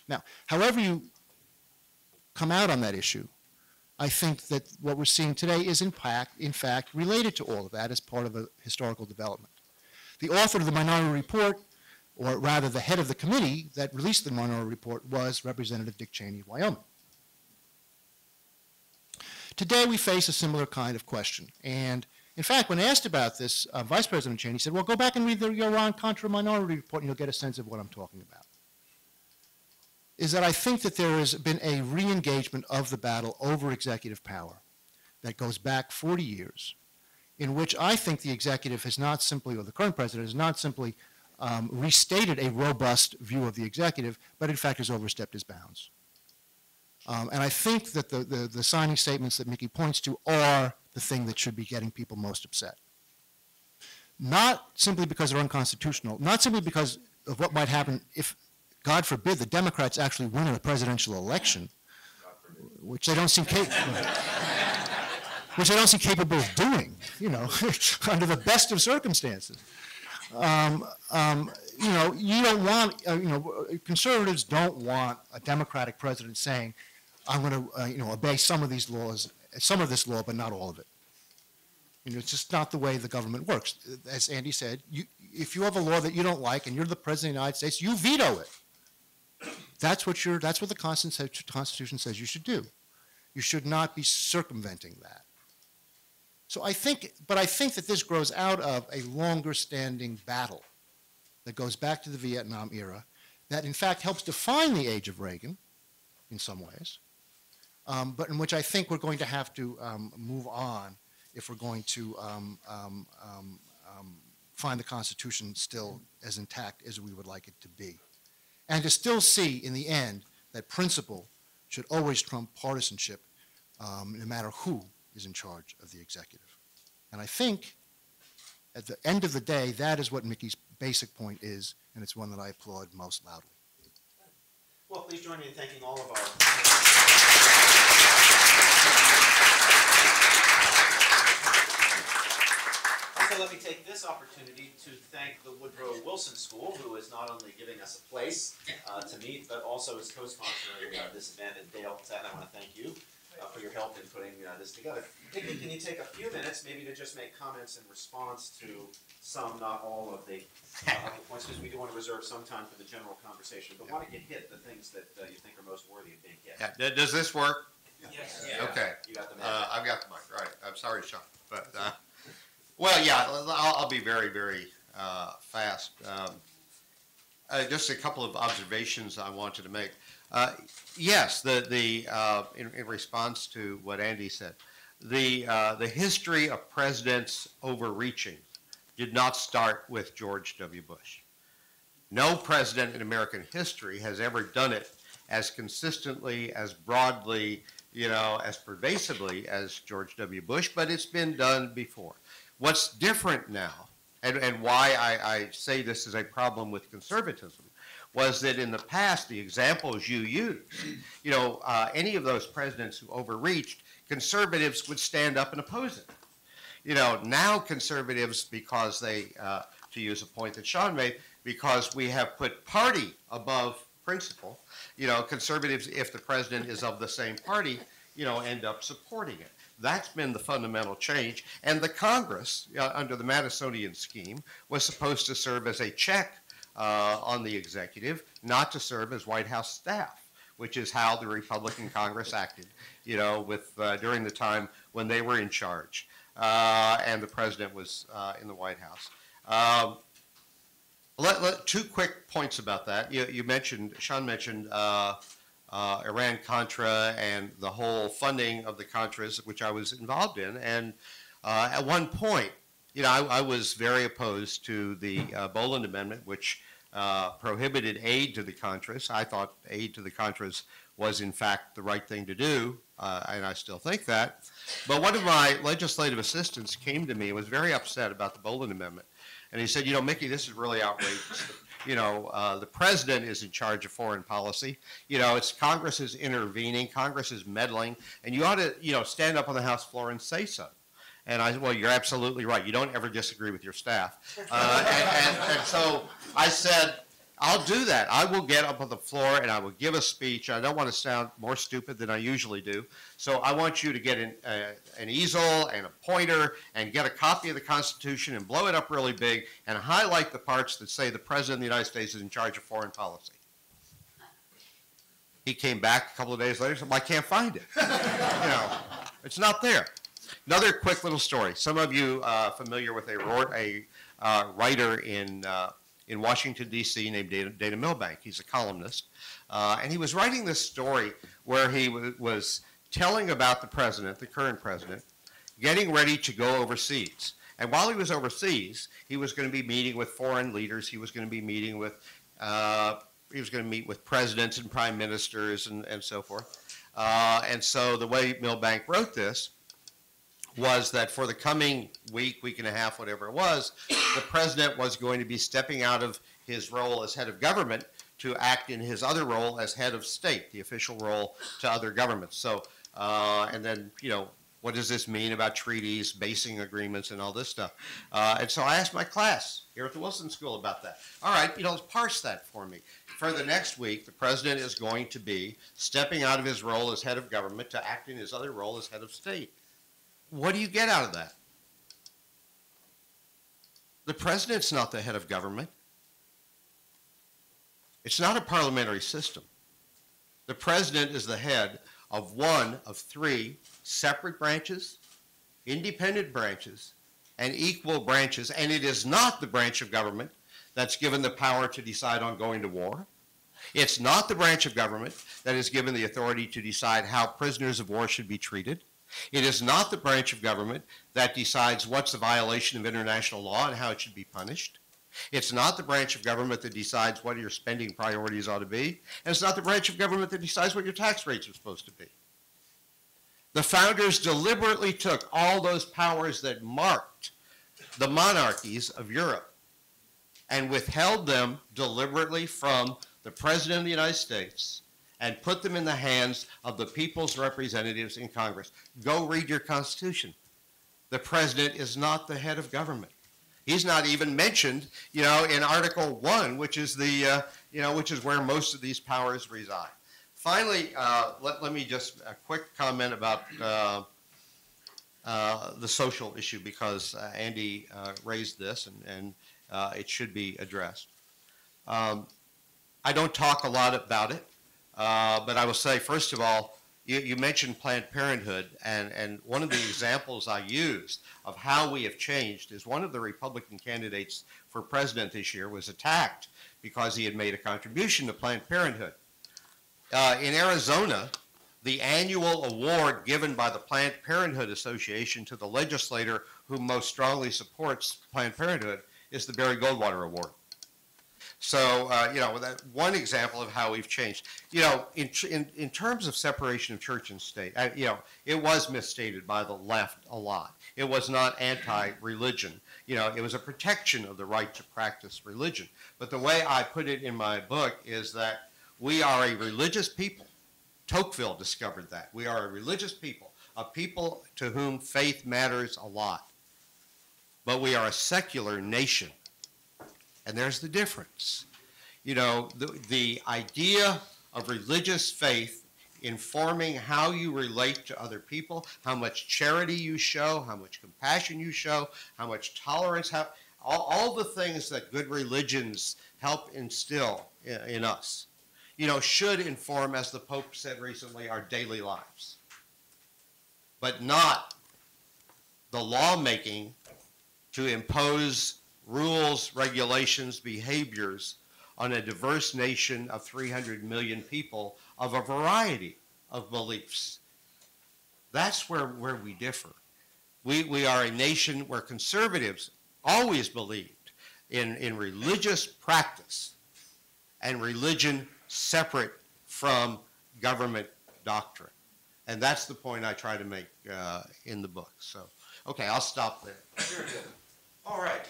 Now, however you come out on that issue, I think that what we're seeing today is in fact related to all of that as part of a historical development. The author of the minority report, or rather the head of the committee that released the minority report, was Representative Dick Cheney of Wyoming. Today we face a similar kind of question. And in fact, when asked about this, Vice President Cheney said, well, go back and read the Iran-Contra minority report and you'll get a sense of what I'm talking about. Is that I think that there has been a re-engagement of the battle over executive power that goes back 40 years, in which I think the executive has not simply, or the current president has not simply restated a robust view of the executive, but in fact has overstepped his bounds. And I think that the signing statements that Mickey points to are the thing that should be getting people most upset. Not simply because they're unconstitutional, not simply because of what might happen if, God forbid, the Democrats actually win a presidential election, which they don't seem capable of doing, you know, under the best of circumstances. You know, you don't want, conservatives don't want a Democratic president saying, I'm going to, obey some of these laws, some of this law, but not all of it. You know, it's just not the way the government works. As Andy said, if you have a law that you don't like and you're the president of the United States, you veto it. That's what the Constitution says you should do. You should not be circumventing that. So I think that this grows out of a longer standing battle that goes back to the Vietnam era that in fact helps define the age of Reagan in some ways, but in which I think we're going to have to move on if we're going to find the Constitution still as intact as we would like it to be. And to still see in the end that principle should always trump partisanship no matter who is in charge of the executive. And I think at the end of the day, that is what Mickey's basic point is, and it's one that I applaud most loudly. Well, please join me in thanking all of our... Also, let me take this opportunity to thank the Woodrow Wilson School, who is not only giving us a place to meet, but also is co-sponsoring this event. And Dale, I want to thank you for your help in putting this together. Mickey, can you take a few minutes maybe to just make comments in response to some, not all of the points, because we do want to reserve some time for the general conversation. But why don't you hit the things that you think are most worthy of being hit? Yeah. Does this work? Yes. Yeah. Okay. You got the mic. I've got the mic, right. I'm sorry, Sean. But, well, yeah, I'll be very, very fast. Just a couple of observations I wanted to make. Yes, in response to what Andy said, the history of presidents overreaching did not start with George W. Bush. No president in American history has ever done it as consistently, as broadly, as pervasively as George W. Bush, but it's been done before. What's different now, and why I say this is a problem with conservatism, was that in the past, the examples you used, any of those presidents who overreached, conservatives would stand up and oppose it. Now conservatives, because they, to use a point that Sean made, because we have put party above principle, conservatives, if the president is of the same party, end up supporting it. That's been the fundamental change. And the Congress, under the Madisonian scheme, was supposed to serve as a check on the executive, not to serve as White House staff, which is how the Republican Congress acted, during the time when they were in charge and the president was in the White House. Two quick points about that. Sean mentioned Iran-Contra and the whole funding of the Contras, which I was involved in. And at one point, I was very opposed to the Boland Amendment, which prohibited aid to the Contras. I thought aid to the Contras was, in fact, the right thing to do, and I still think that. But one of my legislative assistants came to me and was very upset about the Boland Amendment. And he said, Mickey, this is really outrageous. The president is in charge of foreign policy. It's Congress is intervening, Congress is meddling, and you ought to, stand up on the House floor and say so. And I said, well, you're absolutely right. You don't ever disagree with your staff. And so I said, I'll do that. I will get up on the floor and I will give a speech. I don't want to sound more stupid than I usually do. So I want you to get an easel and a pointer and get a copy of the Constitution and blow it up really big and highlight the parts that say the President of the United States is in charge of foreign policy. He came back a couple of days later and said, well, I can't find it. It's not there. Another quick little story. Some of you familiar with a writer in Washington, D.C. named Dana Milbank. He's a columnist. And he was writing this story where he was telling about the president, the current president, getting ready to go overseas. And while he was overseas, he was going to be meeting with foreign leaders. He was going to be meeting with, meet with presidents and prime ministers and so forth. And so the way Milbank wrote this was that for the coming week and a half, whatever it was, the president was going to be stepping out of his role as head of government to act in his other role as head of state, the official role to other governments. So, and then, what does this mean about treaties, basing agreements, and all this stuff? And so I asked my class here at the Wilson School about that. All right, let's parse that for me. For the next week, the president is going to be stepping out of his role as head of government to act in his other role as head of state. What do you get out of that? The president's not the head of government. It's not a parliamentary system. The president is the head of one of three separate branches, independent branches, and equal branches, and it is not the branch of government that's given the power to decide on going to war. It's not the branch of government that is given the authority to decide how prisoners of war should be treated. It is not the branch of government that decides what's a violation of international law and how it should be punished. It's not the branch of government that decides what your spending priorities ought to be. And it's not the branch of government that decides what your tax rates are supposed to be. The founders deliberately took all those powers that marked the monarchies of Europe and withheld them deliberately from the President of the United States and put them in the hands of the people's representatives in Congress. Go read your Constitution. The President is not the head of government. He's not even mentioned, in Article 1, which is which is where most of these powers reside. Finally, let me just a quick comment about the social issue, because Andy raised this and it should be addressed. I don't talk a lot about it, but I will say, first of all, you mentioned Planned Parenthood, and one of the examples I used of how we have changed is one of the Republican candidates for president this year was attacked because he had made a contribution to Planned Parenthood. In Arizona, the annual award given by the Planned Parenthood Association to the legislator who most strongly supports Planned Parenthood is the Barry Goldwater Award. So, that one example of how we've changed. In terms of separation of church and state, it was misstated by the left a lot. It was not anti-religion. It was a protection of the right to practice religion. But the way I put it in my book is that we are a religious people. Tocqueville discovered that. We are a religious people, a people to whom faith matters a lot. But we are a secular nation. And there's the difference. The idea of religious faith informing how you relate to other people, how much charity you show, how much compassion you show, how much tolerance, all the things that good religions help instill in us should inform, as the Pope said recently, our daily lives, but not the lawmaking to impose rules, regulations, behaviors on a diverse nation of 300 million people of a variety of beliefs. That's where we differ. We are a nation where conservatives always believed in religious practice and religion separate from government doctrine. And that's the point I try to make in the book. So, okay, I'll stop there. Very good. All right.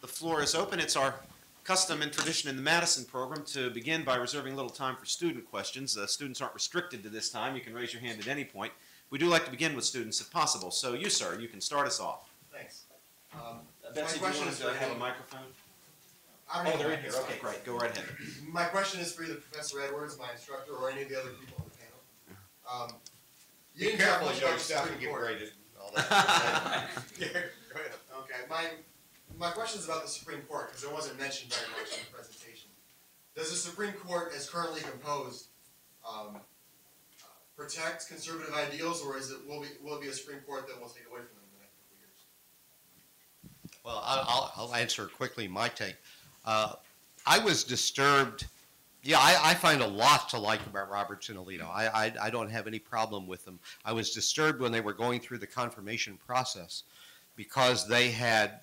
The floor is open. It's our custom and tradition in the Madison program to begin by reserving a little time for student questions. Students aren't restricted to this time. You can raise your hand at any point. We do like to begin with students if possible. So you, sir, you can start us off. Thanks. Betsy, do you want to have a microphone? Oh, they're in here. Okay, great. Go right ahead. My question is for either Professor Edwards, my instructor, or any of the other people on the panel. You didn't talk much about the Supreme Court. graded and all that. Yeah, go ahead. Okay, my question is about the Supreme Court, because it wasn't mentioned very much in the presentation. Does the Supreme Court, as currently composed, protect conservative ideals, or will it be a Supreme Court that will take away from them in the next couple of years? Well, I'll answer quickly my take. I was disturbed. Yeah, I find a lot to like about Roberts and Alito. I don't have any problem with them. I was disturbed when they were going through the confirmation process because they had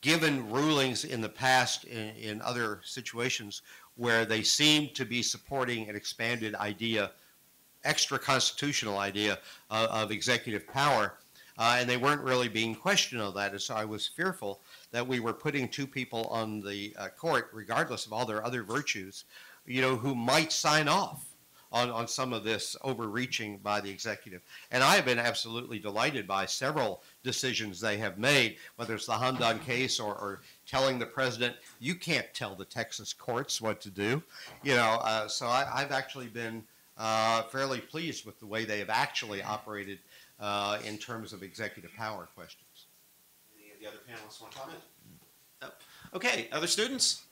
given rulings in the past in other situations where they seemed to be supporting an expanded idea, extra-constitutional idea of executive power, and they weren't really being questioned on that. And so I was fearful that we were putting two people on the court, regardless of all their other virtues, who might sign off on some of this overreaching by the executive. And I have been absolutely delighted by several decisions they have made, whether it's the Hamdan case or telling the president, you can't tell the Texas courts what to do. So I've actually been fairly pleased with the way they have actually operated in terms of executive power questions. Any of the other panelists want to comment? No. Okay, other students?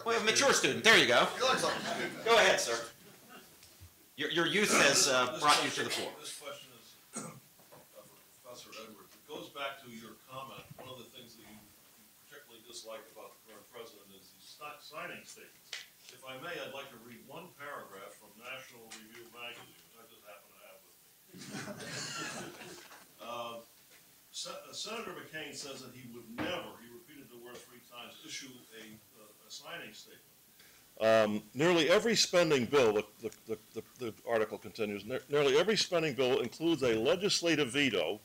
We have a mature student. There you go. He looks like a student. Go ahead, sir. Your youth has brought you to the floor. This question is for Professor Edwards. It goes back to your comment. One of the things that you particularly dislike about the current president is these signing statements. If I may, I'd like to read one paragraph from National Review magazine, which I just happen to have with me. Senator McCain says that he would never, he repeated the word 3 times, issue a signing statement. Nearly every spending bill, the article continues, nearly every spending bill includes a legislative veto,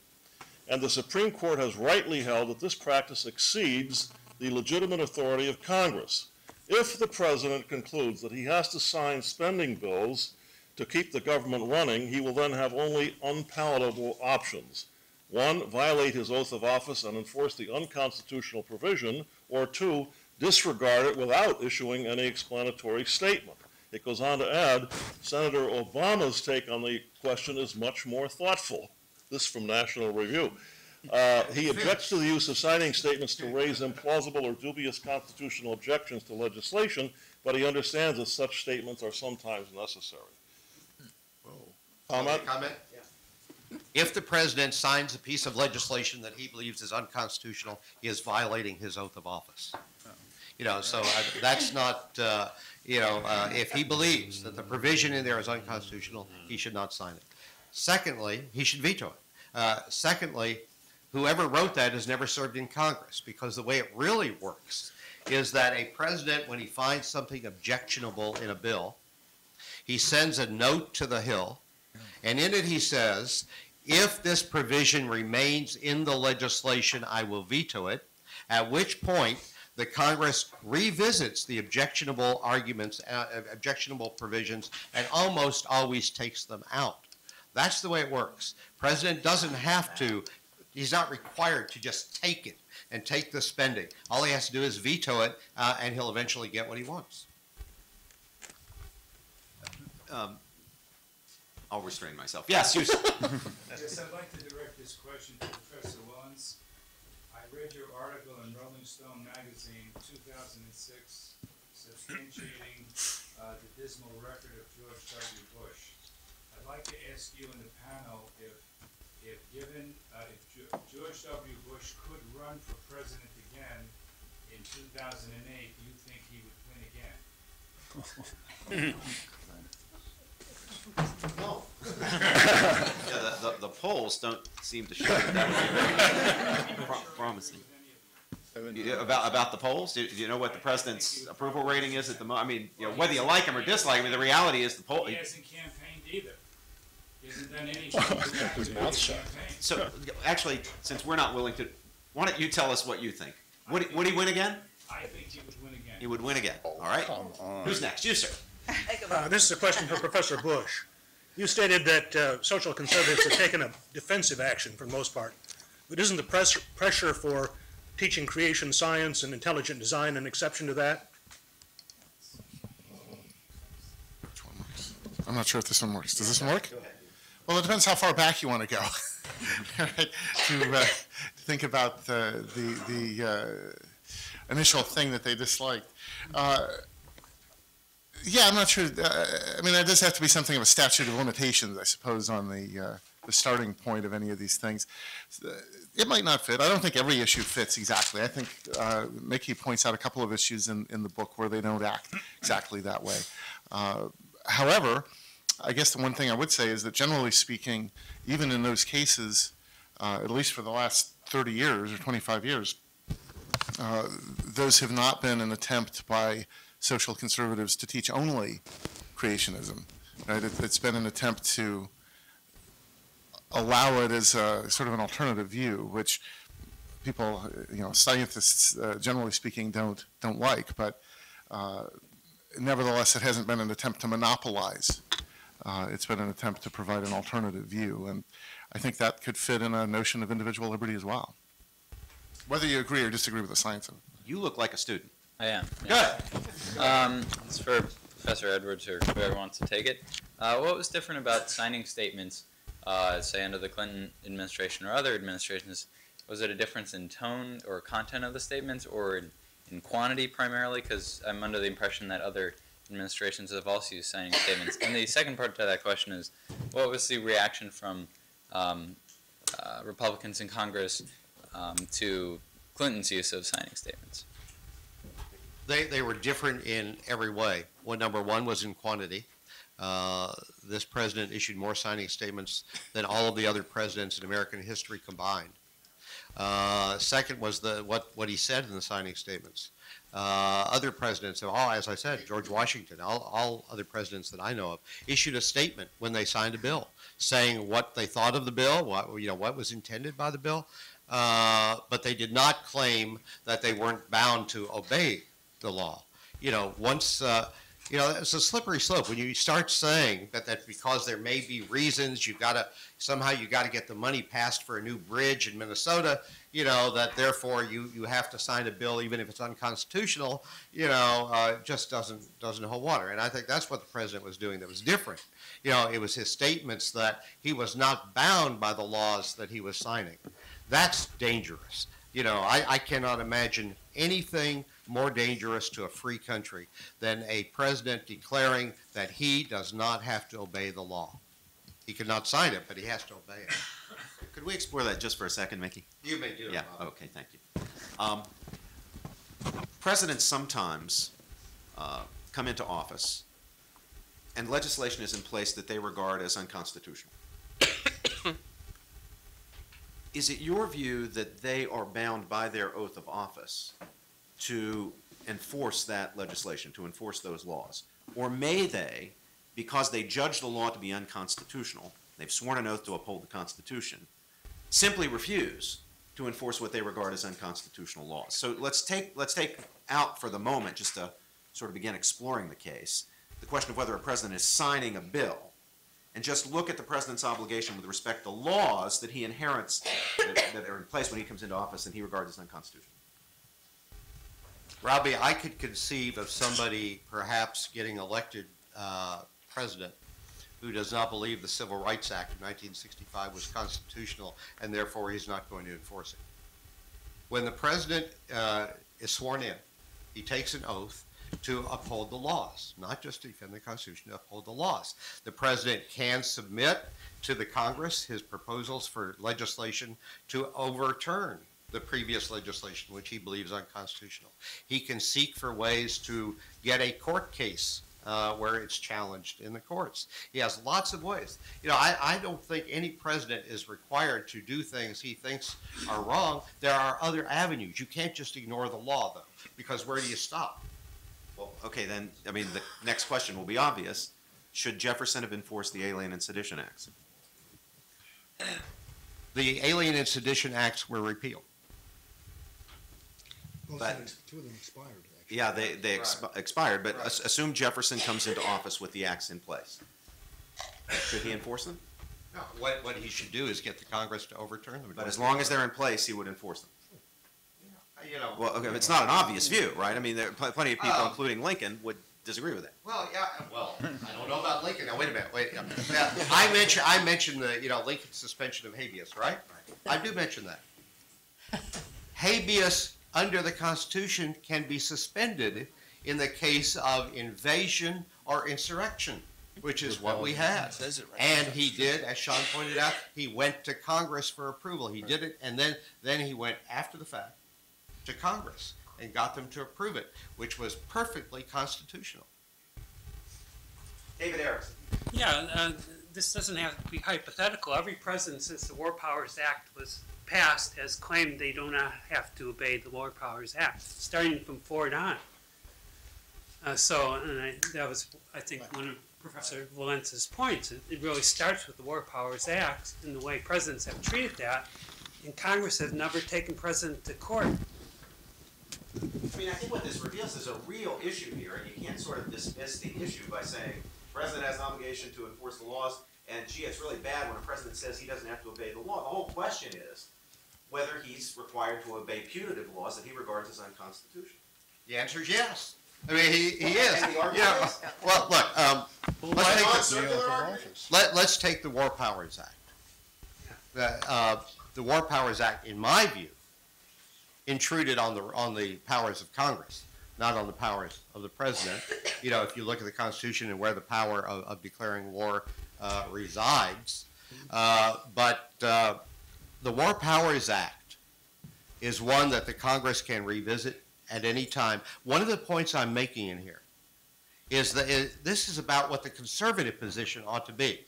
and the Supreme Court has rightly held that this practice exceeds the legitimate authority of Congress. If the president concludes that he has to sign spending bills to keep the government running, he will then have only unpalatable options. 1, violate his oath of office and enforce the unconstitutional provision, or 2, disregard it without issuing any explanatory statement. It goes on to add, Senator Obama's take on the question is much more thoughtful. This from National Review. He objects to the use of signing statements to raise implausible or dubious constitutional objections to legislation, but he understands that such statements are sometimes necessary. Comment? If the president signs a piece of legislation that he believes is unconstitutional, he is violating his oath of office. So that's not, if he believes that the provision in there is unconstitutional, he should not sign it. Secondly, he should veto it. Secondly, whoever wrote that has never served in Congress, because the way it really works is that a president, when he finds something objectionable in a bill, he sends a note to the Hill, and in it he says, if this provision remains in the legislation, I will veto it, at which point the Congress revisits the objectionable arguments, objectionable provisions, and almost always takes them out. That's the way it works. President doesn't have to, he's not required to just take it and take the spending. All he has to do is veto it, and he'll eventually get what he wants. I'll restrain myself. Yes, you. Yes, I'd like to direct this question to Professor Wilentz. I read your article in Rolling Stone magazine, 2006, substantiating the dismal record of George W. Bush. I'd like to ask you in the panel if George W. Bush could run for president again in 2008, do you think he would win again? No. Yeah, the polls don't seem to show that would be very promising. About the polls, do you know what the president's approval rating is at the moment? I mean, you know, whether you like him or dislike him, the reality is the poll. He hasn't campaigned either. He hasn't done anything. His mouth shut. So, actually, since we're not willing to, why don't you tell us what you think? Would he win again? I think he would win again. He would win again. All right. Who's next? You, sir. This is a question for Professor Busch. You stated that social conservatives have taken a defensive action for the most part, but isn't the pressure for teaching creation science and intelligent design an exception to that? Which one works? I'm not sure if this one works. Does this one work? Well, it depends how far back you want to go. Right? To think about the initial thing that they disliked. Yeah, I'm not sure. I mean, there does have to be something of a statute of limitations, I suppose, on the starting point of any of these things. It might not fit. I don't think every issue fits exactly. I think Mickey points out a couple of issues in the book where they don't act exactly that way. However, I guess the one thing I would say is that generally speaking, even in those cases, at least for the last 30 years or 25 years, those have not been an attempt by social conservatives to teach only creationism. Right? It's been an attempt to allow it as a sort of an alternative view, which people, scientists, generally speaking, don't like. But nevertheless, it hasn't been an attempt to monopolize. It's been an attempt to provide an alternative view, and I think that could fit in a notion of individual liberty as well. Whether you agree or disagree with the science of it. You look like a student. I am. Yeah. Good. It's for Professor Edwards or whoever wants to take it. What was different about signing statements, say under the Clinton administration or other administrations? Was it a difference in tone or content of the statements, or in quantity primarily? Because I'm under the impression that other administrations have also used signing statements. And the second part to that question is, what was the reaction from Republicans in Congress to Clinton's use of signing statements? They were different in every way. Number one was in quantity. This president issued more signing statements than all of the other presidents in American history combined. Second was what he said in the signing statements. Other presidents, as I said, George Washington, all other presidents that I know of, issued a statement when they signed a bill, saying what they thought of the bill, what was intended by the bill, but they did not claim that they weren't bound to obey the law. Once, it's a slippery slope. When you start saying that because there may be reasons you got to get the money passed for a new bridge in Minnesota, that therefore you have to sign a bill even if it's unconstitutional, just doesn't hold water. And I think that's what the president was doing that was different. It was his statements that he was not bound by the laws that he was signing. That's dangerous. I cannot imagine anything more dangerous to a free country than a president declaring that he does not have to obey the law. He cannot sign it, but he has to obey it. Could we explore that just for a second, Mickey? You may do it, Yeah, Bob. okay, thank you. Presidents sometimes come into office, and legislation is in place that they regard as unconstitutional. Is it your view that they are bound by their oath of office to enforce that legislation, to enforce those laws? Or may they, because they judge the law to be unconstitutional, they've sworn an oath to uphold the Constitution, simply refuse to enforce what they regard as unconstitutional laws? So let's take out for the moment, just to sort of begin exploring the case, the question of whether a president is signing a bill, and just look at the president's obligation with respect to laws that he inherits, that are in place when he comes into office and he regards as unconstitutional. Robbie, I could conceive of somebody perhaps getting elected president who does not believe the Civil Rights Act of 1965 was constitutional, and therefore he's not going to enforce it. When the president is sworn in, he takes an oath, to uphold the laws, not just to defend the Constitution, to uphold the laws. The president can submit to the Congress his proposals for legislation to overturn the previous legislation, which he believes unconstitutional. He can seek for ways to get a court case where it's challenged in the courts. He has lots of ways. You know, I don't think any president is required to do things he thinks are wrong. There are other avenues. You can't just ignore the law, though, because where do you stop? Well, okay, then, I mean, the next question will be obvious. Should Jefferson have enforced the Alien and Sedition Acts? The Alien and Sedition Acts were repealed. But- Two of them expired, actually. Yeah, they expired, but assume Jefferson comes into office with the acts in place. Should he enforce them? No, what he should do is get the Congress to overturn them. But as long as they're in place, he would enforce them. You know, Well, okay, it's not an obvious view, right? I mean, there are plenty of people, including Lincoln, would disagree with that. well, yeah, well, I don't know about Lincoln. Now, wait a minute, Yeah, I mentioned the, Lincoln's suspension of habeas, right? I do mention that. Habeas under the Constitution can be suspended in the case of invasion or insurrection, which is what we had. And he did, as Sean pointed out, he went to Congress for approval. He did it, and then he went after the fact to Congress and got them to approve it, which was perfectly constitutional. David Erickson. Yeah, this doesn't have to be hypothetical. Every president since the War Powers Act was passed has claimed they do not have to obey the War Powers Act, starting from Ford on. That was, I think, one of Professor Wilentz's points. It really starts with the War Powers Act and the way presidents have treated that, and Congress has never taken president to court. I mean, I think what this reveals is a real issue here, and you can't sort of dismiss the issue by saying the president has an obligation to enforce the laws, and gee, it's really bad when a president says he doesn't have to obey the law. The whole question is whether he's required to obey punitive laws that he regards as unconstitutional. The answer is yes. I mean, he is. And the argument is? Well, look, let's take the War Powers Act. The War Powers Act, in my view, intruded on the powers of Congress, not on the powers of the president. You know, if you look at the Constitution and where the power of declaring war resides. But the War Powers Act is one that the Congress can revisit at any time. One of the points I'm making in here is that this is about what the conservative position ought to be.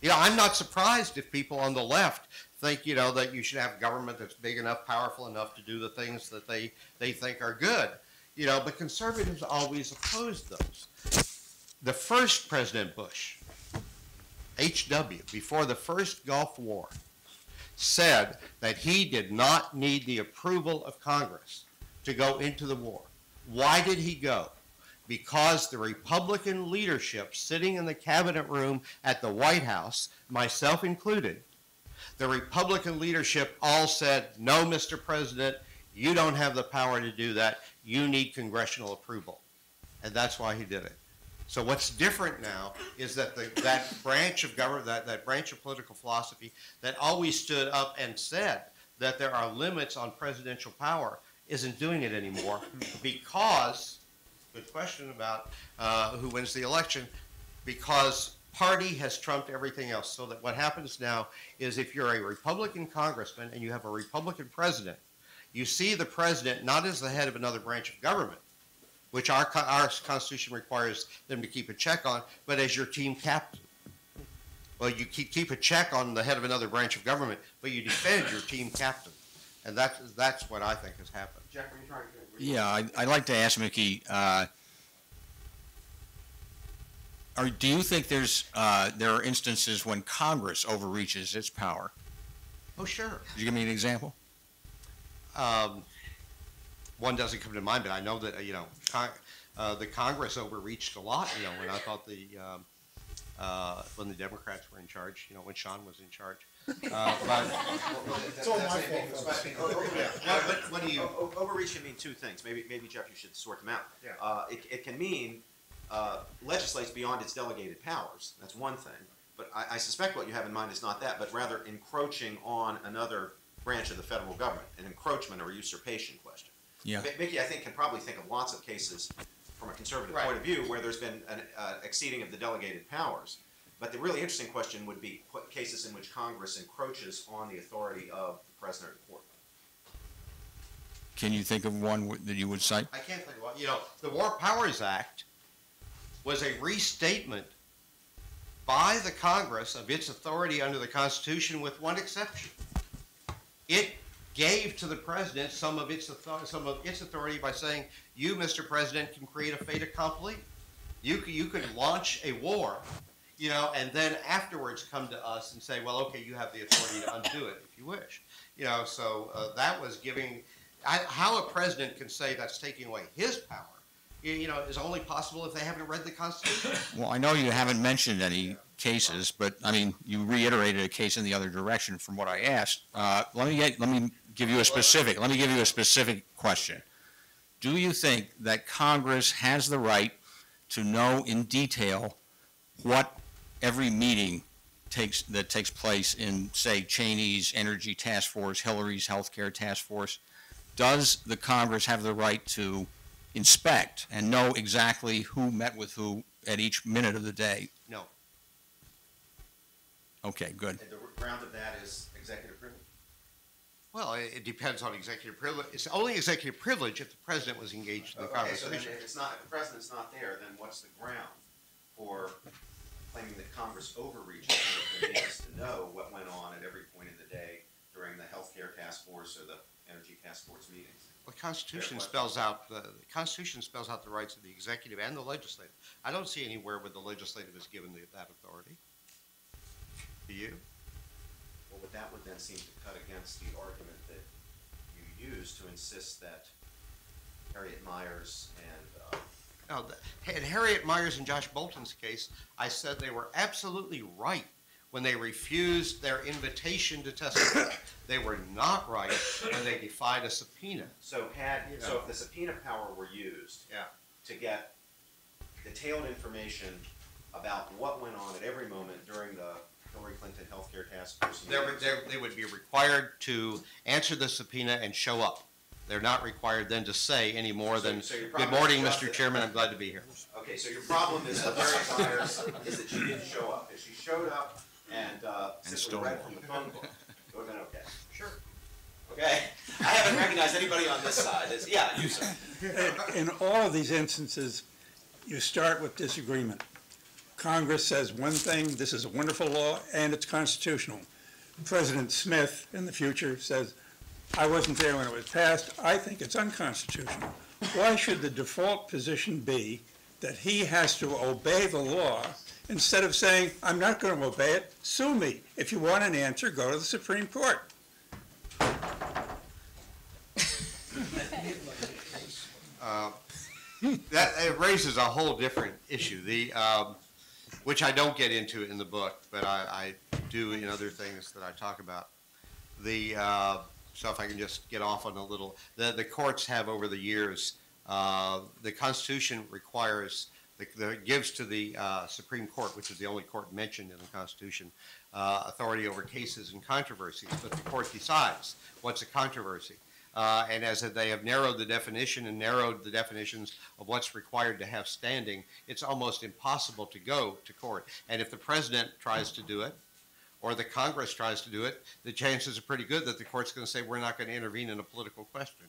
You know, I'm not surprised if people on the left think, that you should have government that's big enough, powerful enough to do the things that they think are good. But conservatives always oppose those. The first President Bush, H.W., before the first Gulf War, said that he did not need the approval of Congress to go into the war. Why did he go? Because the Republican leadership sitting in the cabinet room at the White House, myself included, the Republican leadership all said, no, Mr. President, you don't have the power to do that. You need congressional approval. And that's why he did it. So what's different now is that that branch of government, that branch of political philosophy that always stood up and said that there are limits on presidential power isn't doing it anymore because, good question about who wins the election, because party has trumped everything else. So that what happens now is if you're a Republican congressman and you have a Republican president, you see the president not as the head of another branch of government, which our Constitution requires them to keep a check on, but as your team captain. Well, you keep a check on the head of another branch of government, but you defend your team captain. And that's what I think has happened. Jack, were you trying to... Yeah, I'd like to ask Mickey, do you think there are instances when Congress overreaches its power? Oh, sure. Could you give me an example? One doesn't come to mind, but I know that, the Congress overreached a lot, when I thought when the Democrats were in charge, when Sean was in charge. It's all my fault. What do you... Overreach can mean two things. Maybe, Jeff, you should sort them out. Yeah. It can mean legislates beyond its delegated powers. That's one thing. But I suspect what you have in mind is not that, but rather encroaching on another branch of the federal government, an encroachment or usurpation question. Yeah. Mickey, I think, can probably think of lots of cases from a conservative point of view where there's been an exceeding of the delegated powers. But the really interesting question would be cases in which Congress encroaches on the authority of the President of the Court. Can you think of one that you would cite? I can't think of one. You know, the War Powers Act was a restatement by the Congress of its authority under the Constitution, with one exception. It gave to the President some of its authority by saying, you, Mr. President, can create a fait accompli. You could launch a war, you know, and then afterwards come to us and say, well, okay, you have the authority to undo it if you wish. You know, so that was giving, how a president can say that's taking away his power, you know, is only possible if they haven't read the Constitution. Well, I know you haven't mentioned any cases, but I mean, you reiterated a case in the other direction from what I asked. Let me give you a specific question. Do you think that Congress has the right to know in detail what every meeting that takes place in, say, Cheney's Energy Task Force, Hillary's Healthcare Task Force? Does the Congress have the right to inspect and know exactly who met with who at each minute of the day? No. Okay, good. And the ground of that is executive privilege? Well, it depends on executive privilege. It's only executive privilege if the president was engaged in the conversation. So then if the president's not there, then what's the ground for claiming that Congress overreaches and needs to know what went on at every point in the day during the healthcare task force or the energy task force meetings? Well, the Constitution spells out the rights of the executive and the legislative. I don't see anywhere where the legislative is given that authority. Do you? Well, that would then seem to cut against the argument that you use to insist that Harriet Miers and No, in Harriet Miers and Josh Bolton's case, I said they were absolutely right when they refused their invitation to testify. They were not right when they defied a subpoena. So if the subpoena power were used to get detailed information about what went on at every moment during the Hillary Clinton healthcare task force meetings, They would be required to answer the subpoena and show up. They're not required then to say any more than, good morning, Mr. Chairman, I'm glad to be here. Okay, so your problem is that Harriet Miers is that she didn't show up. If she showed up and simply read from the phone book, it would have been okay. Sure. Okay. I haven't recognized anybody on this side. Yeah, you, sir. In all of these instances, you start with disagreement. Congress says one thing, this is a wonderful law, and it's constitutional. President Smith in the future says, I wasn't there when it was passed, I think it's unconstitutional. Why should the default position be that he has to obey the law instead of saying, I'm not going to obey it, sue me. If you want an answer, go to the Supreme Court. It raises a whole different issue, which I don't get into in the book, but I do in other things that I talk about. So if I can just get off on a little, the courts have over the years, the Constitution requires, gives to the Supreme Court, which is the only court mentioned in the Constitution, authority over cases and controversies, but the court decides what's a controversy. And as they have narrowed the definition and narrowed the definitions of what's required to have standing, it's almost impossible to go to court. And if the president tries to do it, or the Congress tries to do it, the chances are pretty good that the court's going to say, we're not going to intervene in a political question.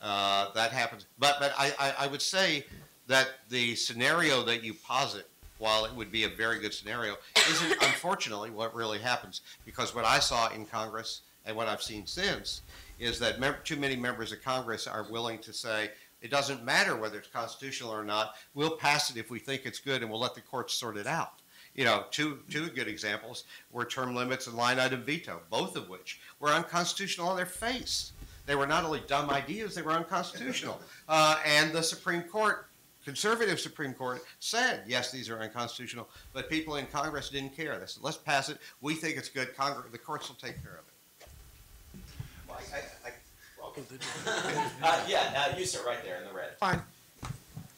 That happens. But I would say that the scenario that you posit, while it would be a very good scenario, isn't unfortunately what really happens. Because what I saw in Congress and what I've seen since is that too many members of Congress are willing to say, it doesn't matter whether it's constitutional or not, we'll pass it if we think it's good and we'll let the courts sort it out. You know, two good examples were term limits and line item veto, both of which were unconstitutional on their face. They were not only dumb ideas, they were unconstitutional. And the Supreme Court, conservative Supreme Court, said, yes, these are unconstitutional, but people in Congress didn't care. They said, let's pass it. We think it's good. The courts will take care of it. Well, you sir, right there in the red. Fine.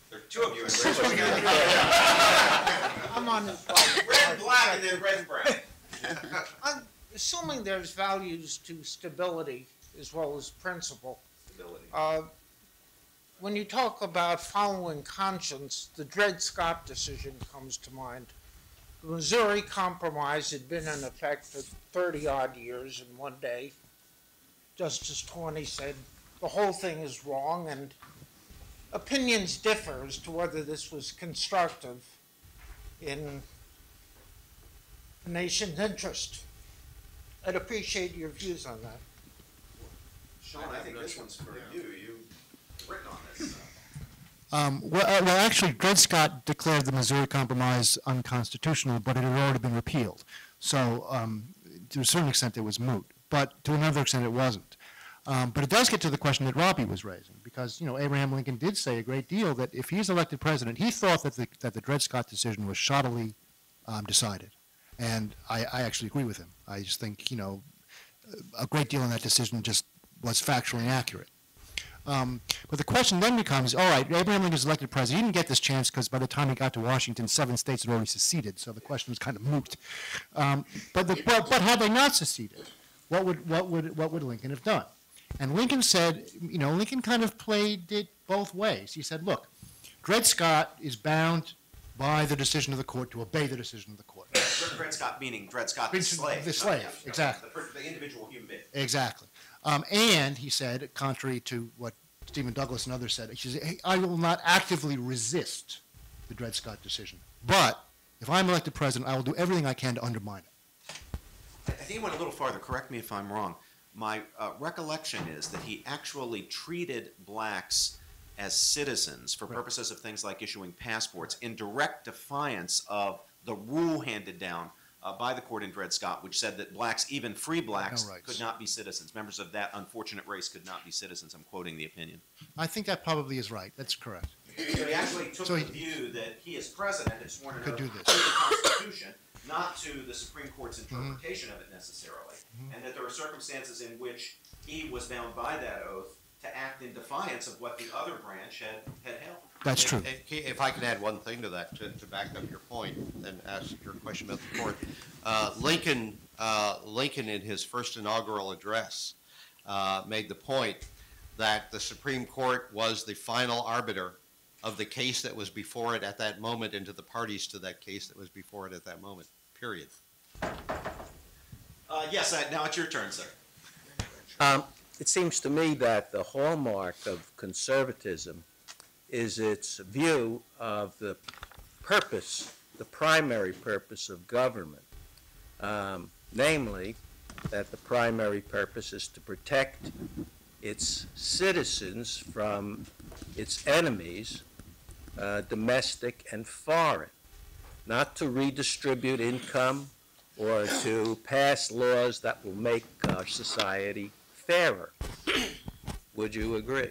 There are two of you in red. I'm on red and black and then red and brown. I'm assuming there's values to stability as well as principle. Stability. when you talk about following conscience, the Dred Scott decision comes to mind. The Missouri Compromise had been in effect for 30-odd years, and one day Justice Taney said the whole thing is wrong, and opinions differ as to whether this was constructive in the nation's interest. I'd appreciate your views on that. Sean, I think this one's for you. You've written on this. Well, actually, Dred Scott declared the Missouri Compromise unconstitutional, but it had already been repealed. So to a certain extent, it was moot. But to another extent, it wasn't. But it does get to the question that Robbie was raising, because, you know, Abraham Lincoln did say a great deal that if he's elected president, he thought that the Dred Scott decision was shoddily decided. And I actually agree with him. I just think, you know, a great deal in that decision just was factually inaccurate. But the question then becomes, all right, Abraham Lincoln was elected president. He didn't get this chance because by the time he got to Washington, 7 states had already seceded, so the question was kind of moot. But had they not seceded, what would Lincoln have done? And Lincoln said, you know, Lincoln kind of played it both ways. He said, look, Dred Scott is bound by the decision of the court to obey the decision of the court. Dred Scott meaning Dred Scott the slave. The slave, exactly. The individual human being. Exactly. And he said, contrary to what Stephen Douglas and others said, he said, hey, I will not actively resist the Dred Scott decision. But if I'm elected president, I will do everything I can to undermine it. I think he went a little farther. Correct me if I'm wrong. My recollection is that he actually treated blacks as citizens for purposes of things like issuing passports in direct defiance of the rule handed down by the court in Dred Scott, which said that blacks, even free blacks, could not be citizens. Members of that unfortunate race could not be citizens. I'm quoting the opinion. I think that probably is right. That's correct. So he actually took the view that he, as president, had sworn an oath to the Constitution, not to the Supreme Court's interpretation of it necessarily, and that there are circumstances in which he was bound by that oath to act in defiance of what the other branch had held. That's true. If I could add one thing to that, to back up your point and ask your question about the court, Lincoln in his first inaugural address made the point that the Supreme Court was the final arbiter of the case that was before it at that moment and to the parties to that case that was before it at that moment, period. Yes, now it's your turn, sir. It seems to me that the hallmark of conservatism is its view of the purpose, the primary purpose of government, namely that the primary purpose is to protect its citizens from its enemies, domestic and foreign, not to redistribute income or to pass laws that will make our society fairer. Would you agree?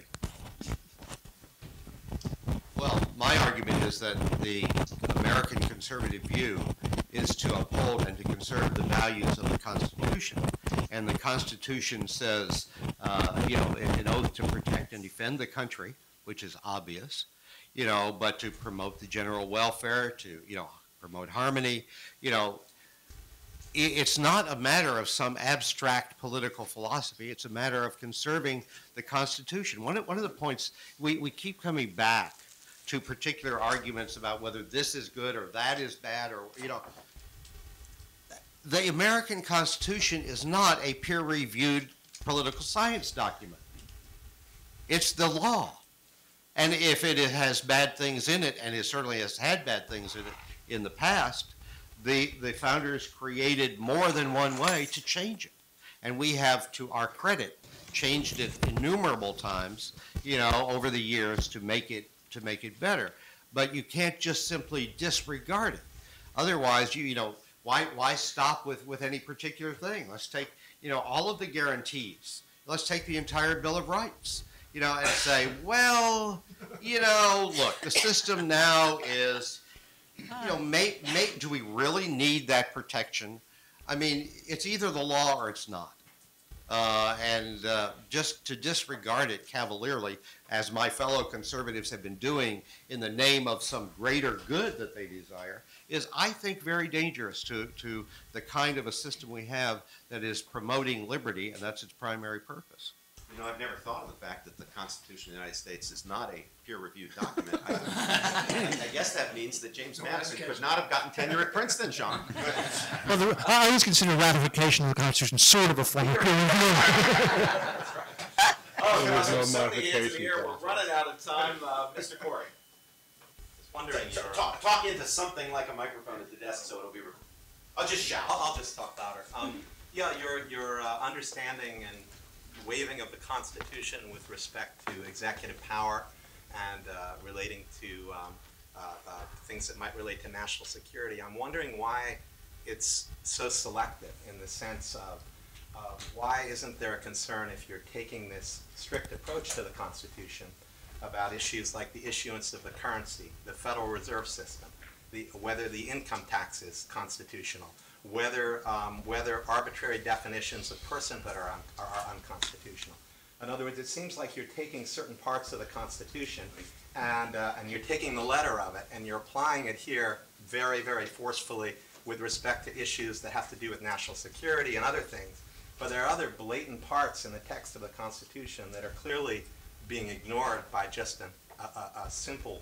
Well, my argument is that the American conservative view is to uphold and to conserve the values of the Constitution. And the Constitution says, you know, an oath to protect and defend the country, which is obvious, you know, but to promote the general welfare, to, you know, promote harmony, you know, it's not a matter of some abstract political philosophy. It's a matter of conserving the Constitution. One of the points, we keep coming back to particular arguments about whether this is good or that is bad, or, you know, the American Constitution is not a peer-reviewed political science document. It's the law. And if it has bad things in it, and it certainly has had bad things in it in the past, the founders created more than one way to change it. And we have, to our credit, changed it innumerable times, you know, over the years to make it better. But you can't just simply disregard it. Otherwise, you know, why stop with any particular thing? Let's take, you know, all of the guarantees. Let's take the entire Bill of Rights, you know, and say, well, you know, look, the system now is, you know, do we really need that protection? I mean, it's either the law or it's not. Just to disregard it cavalierly, as my fellow conservatives have been doing in the name of some greater good that they desire, is, I think, very dangerous to the kind of a system we have that is promoting liberty, and that's its primary purpose. You know, I've never thought of the fact that the Constitution of the United States is not a peer-reviewed document. I guess that means that James Madison could not have gotten tenure at Princeton, Sean. Well, I always consider ratification of the Constitution sort of a form of peer review. Oh, gosh, I'm so hands in the air. We're running out of time. Mr. Corey. Just wondering, talk into something like a microphone at the desk so it'll be recorded. I'll just shout. I'll just talk louder. Yeah, your understanding and waiving of the Constitution with respect to executive power and relating to things that might relate to national security. I'm wondering why it's so selective in the sense of why isn't there a concern if you're taking this strict approach to the Constitution about issues like the issuance of the currency, the Federal Reserve System, whether the income tax is constitutional, whether arbitrary definitions of personhood are unconstitutional. In other words, it seems like you're taking certain parts of the Constitution and you're taking the letter of it and you're applying it here very, very forcefully with respect to issues that have to do with national security and other things. But there are other blatant parts in the text of the Constitution that are clearly being ignored by just a simple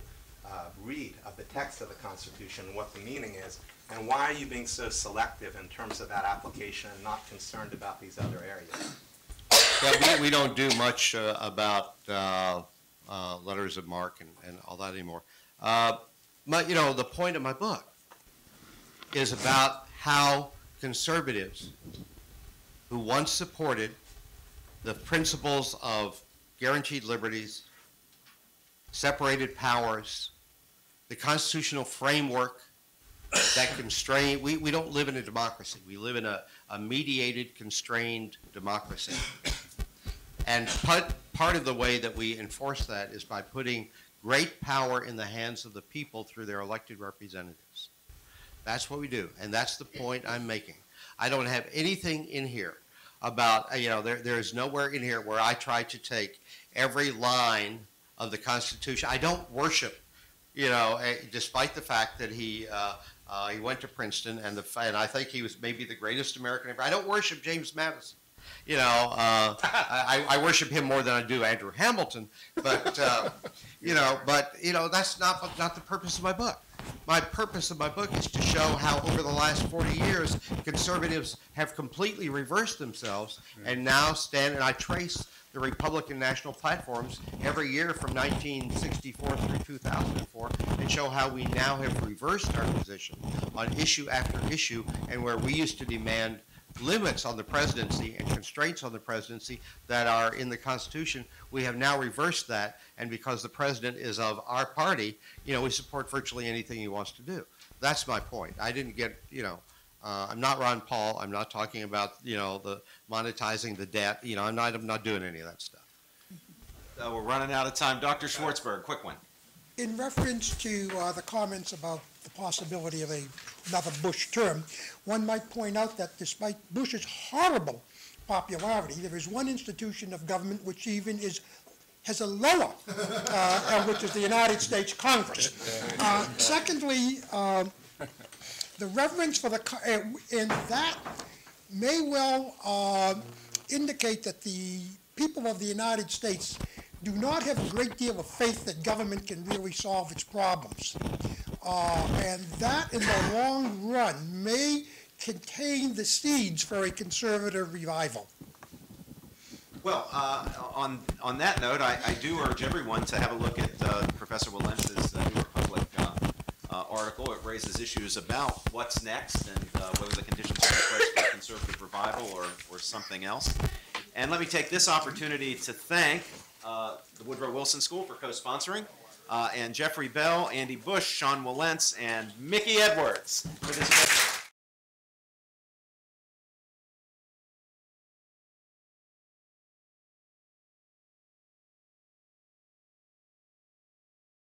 read of the text of the Constitution and what the meaning is. And why are you being so selective in terms of that application and not concerned about these other areas? Yeah, we don't do much about letters of marque and all that anymore. But, you know, the point of my book is about how conservatives who once supported the principles of guaranteed liberties, separated powers, the constitutional framework that constrain, we don't live in a democracy. We live in a mediated, constrained democracy. And part of the way that we enforce that is by putting great power in the hands of the people through their elected representatives. That's what we do, and that's the point I'm making. I don't have anything in here about, you know, there is nowhere in here where I try to take every line of the Constitution. I don't worship, you know, despite the fact that he went to Princeton and I think he was maybe the greatest American ever. I don't worship James Madison. You know, I worship him more than I do Andrew Hamilton, but you know, that's not the purpose of my book. My purpose of my book is to show how over the last 40 years, conservatives have completely reversed themselves and now stand, and I trace the Republican national platforms every year from 1964 through 2004 and show how we now have reversed our position on issue after issue, and where we used to demand limits on the presidency and constraints on the presidency that are in the Constitution, we have now reversed that, and because the president is of our party, you know, we support virtually anything he wants to do. That's my point. I didn't get, you know, I'm not Ron Paul. I'm not talking about, you know, the monetizing the debt. You know, I'm not doing any of that stuff. We're running out of time. Dr. Schwartzberg, quick one. In reference to the comments about the possibility of another Bush term, one might point out that despite Bush's horrible popularity, there is one institution of government which even has a lower, which is the United States Congress. Secondly, the reverence for and that may well indicate that the people of the United States do not have a great deal of faith that government can really solve its problems. And that, in the long run, may contain the seeds for a conservative revival. Well, on that note, I do urge everyone to have a look at Professor Wilentz's New Republic article. It raises issues about what's next and whether the conditions are in place for conservative revival or something else. And let me take this opportunity to thank the Woodrow Wilson School for co-sponsoring, and Jeffrey Bell, Andy Busch, Sean Wilentz, and Mickey Edwards for this event.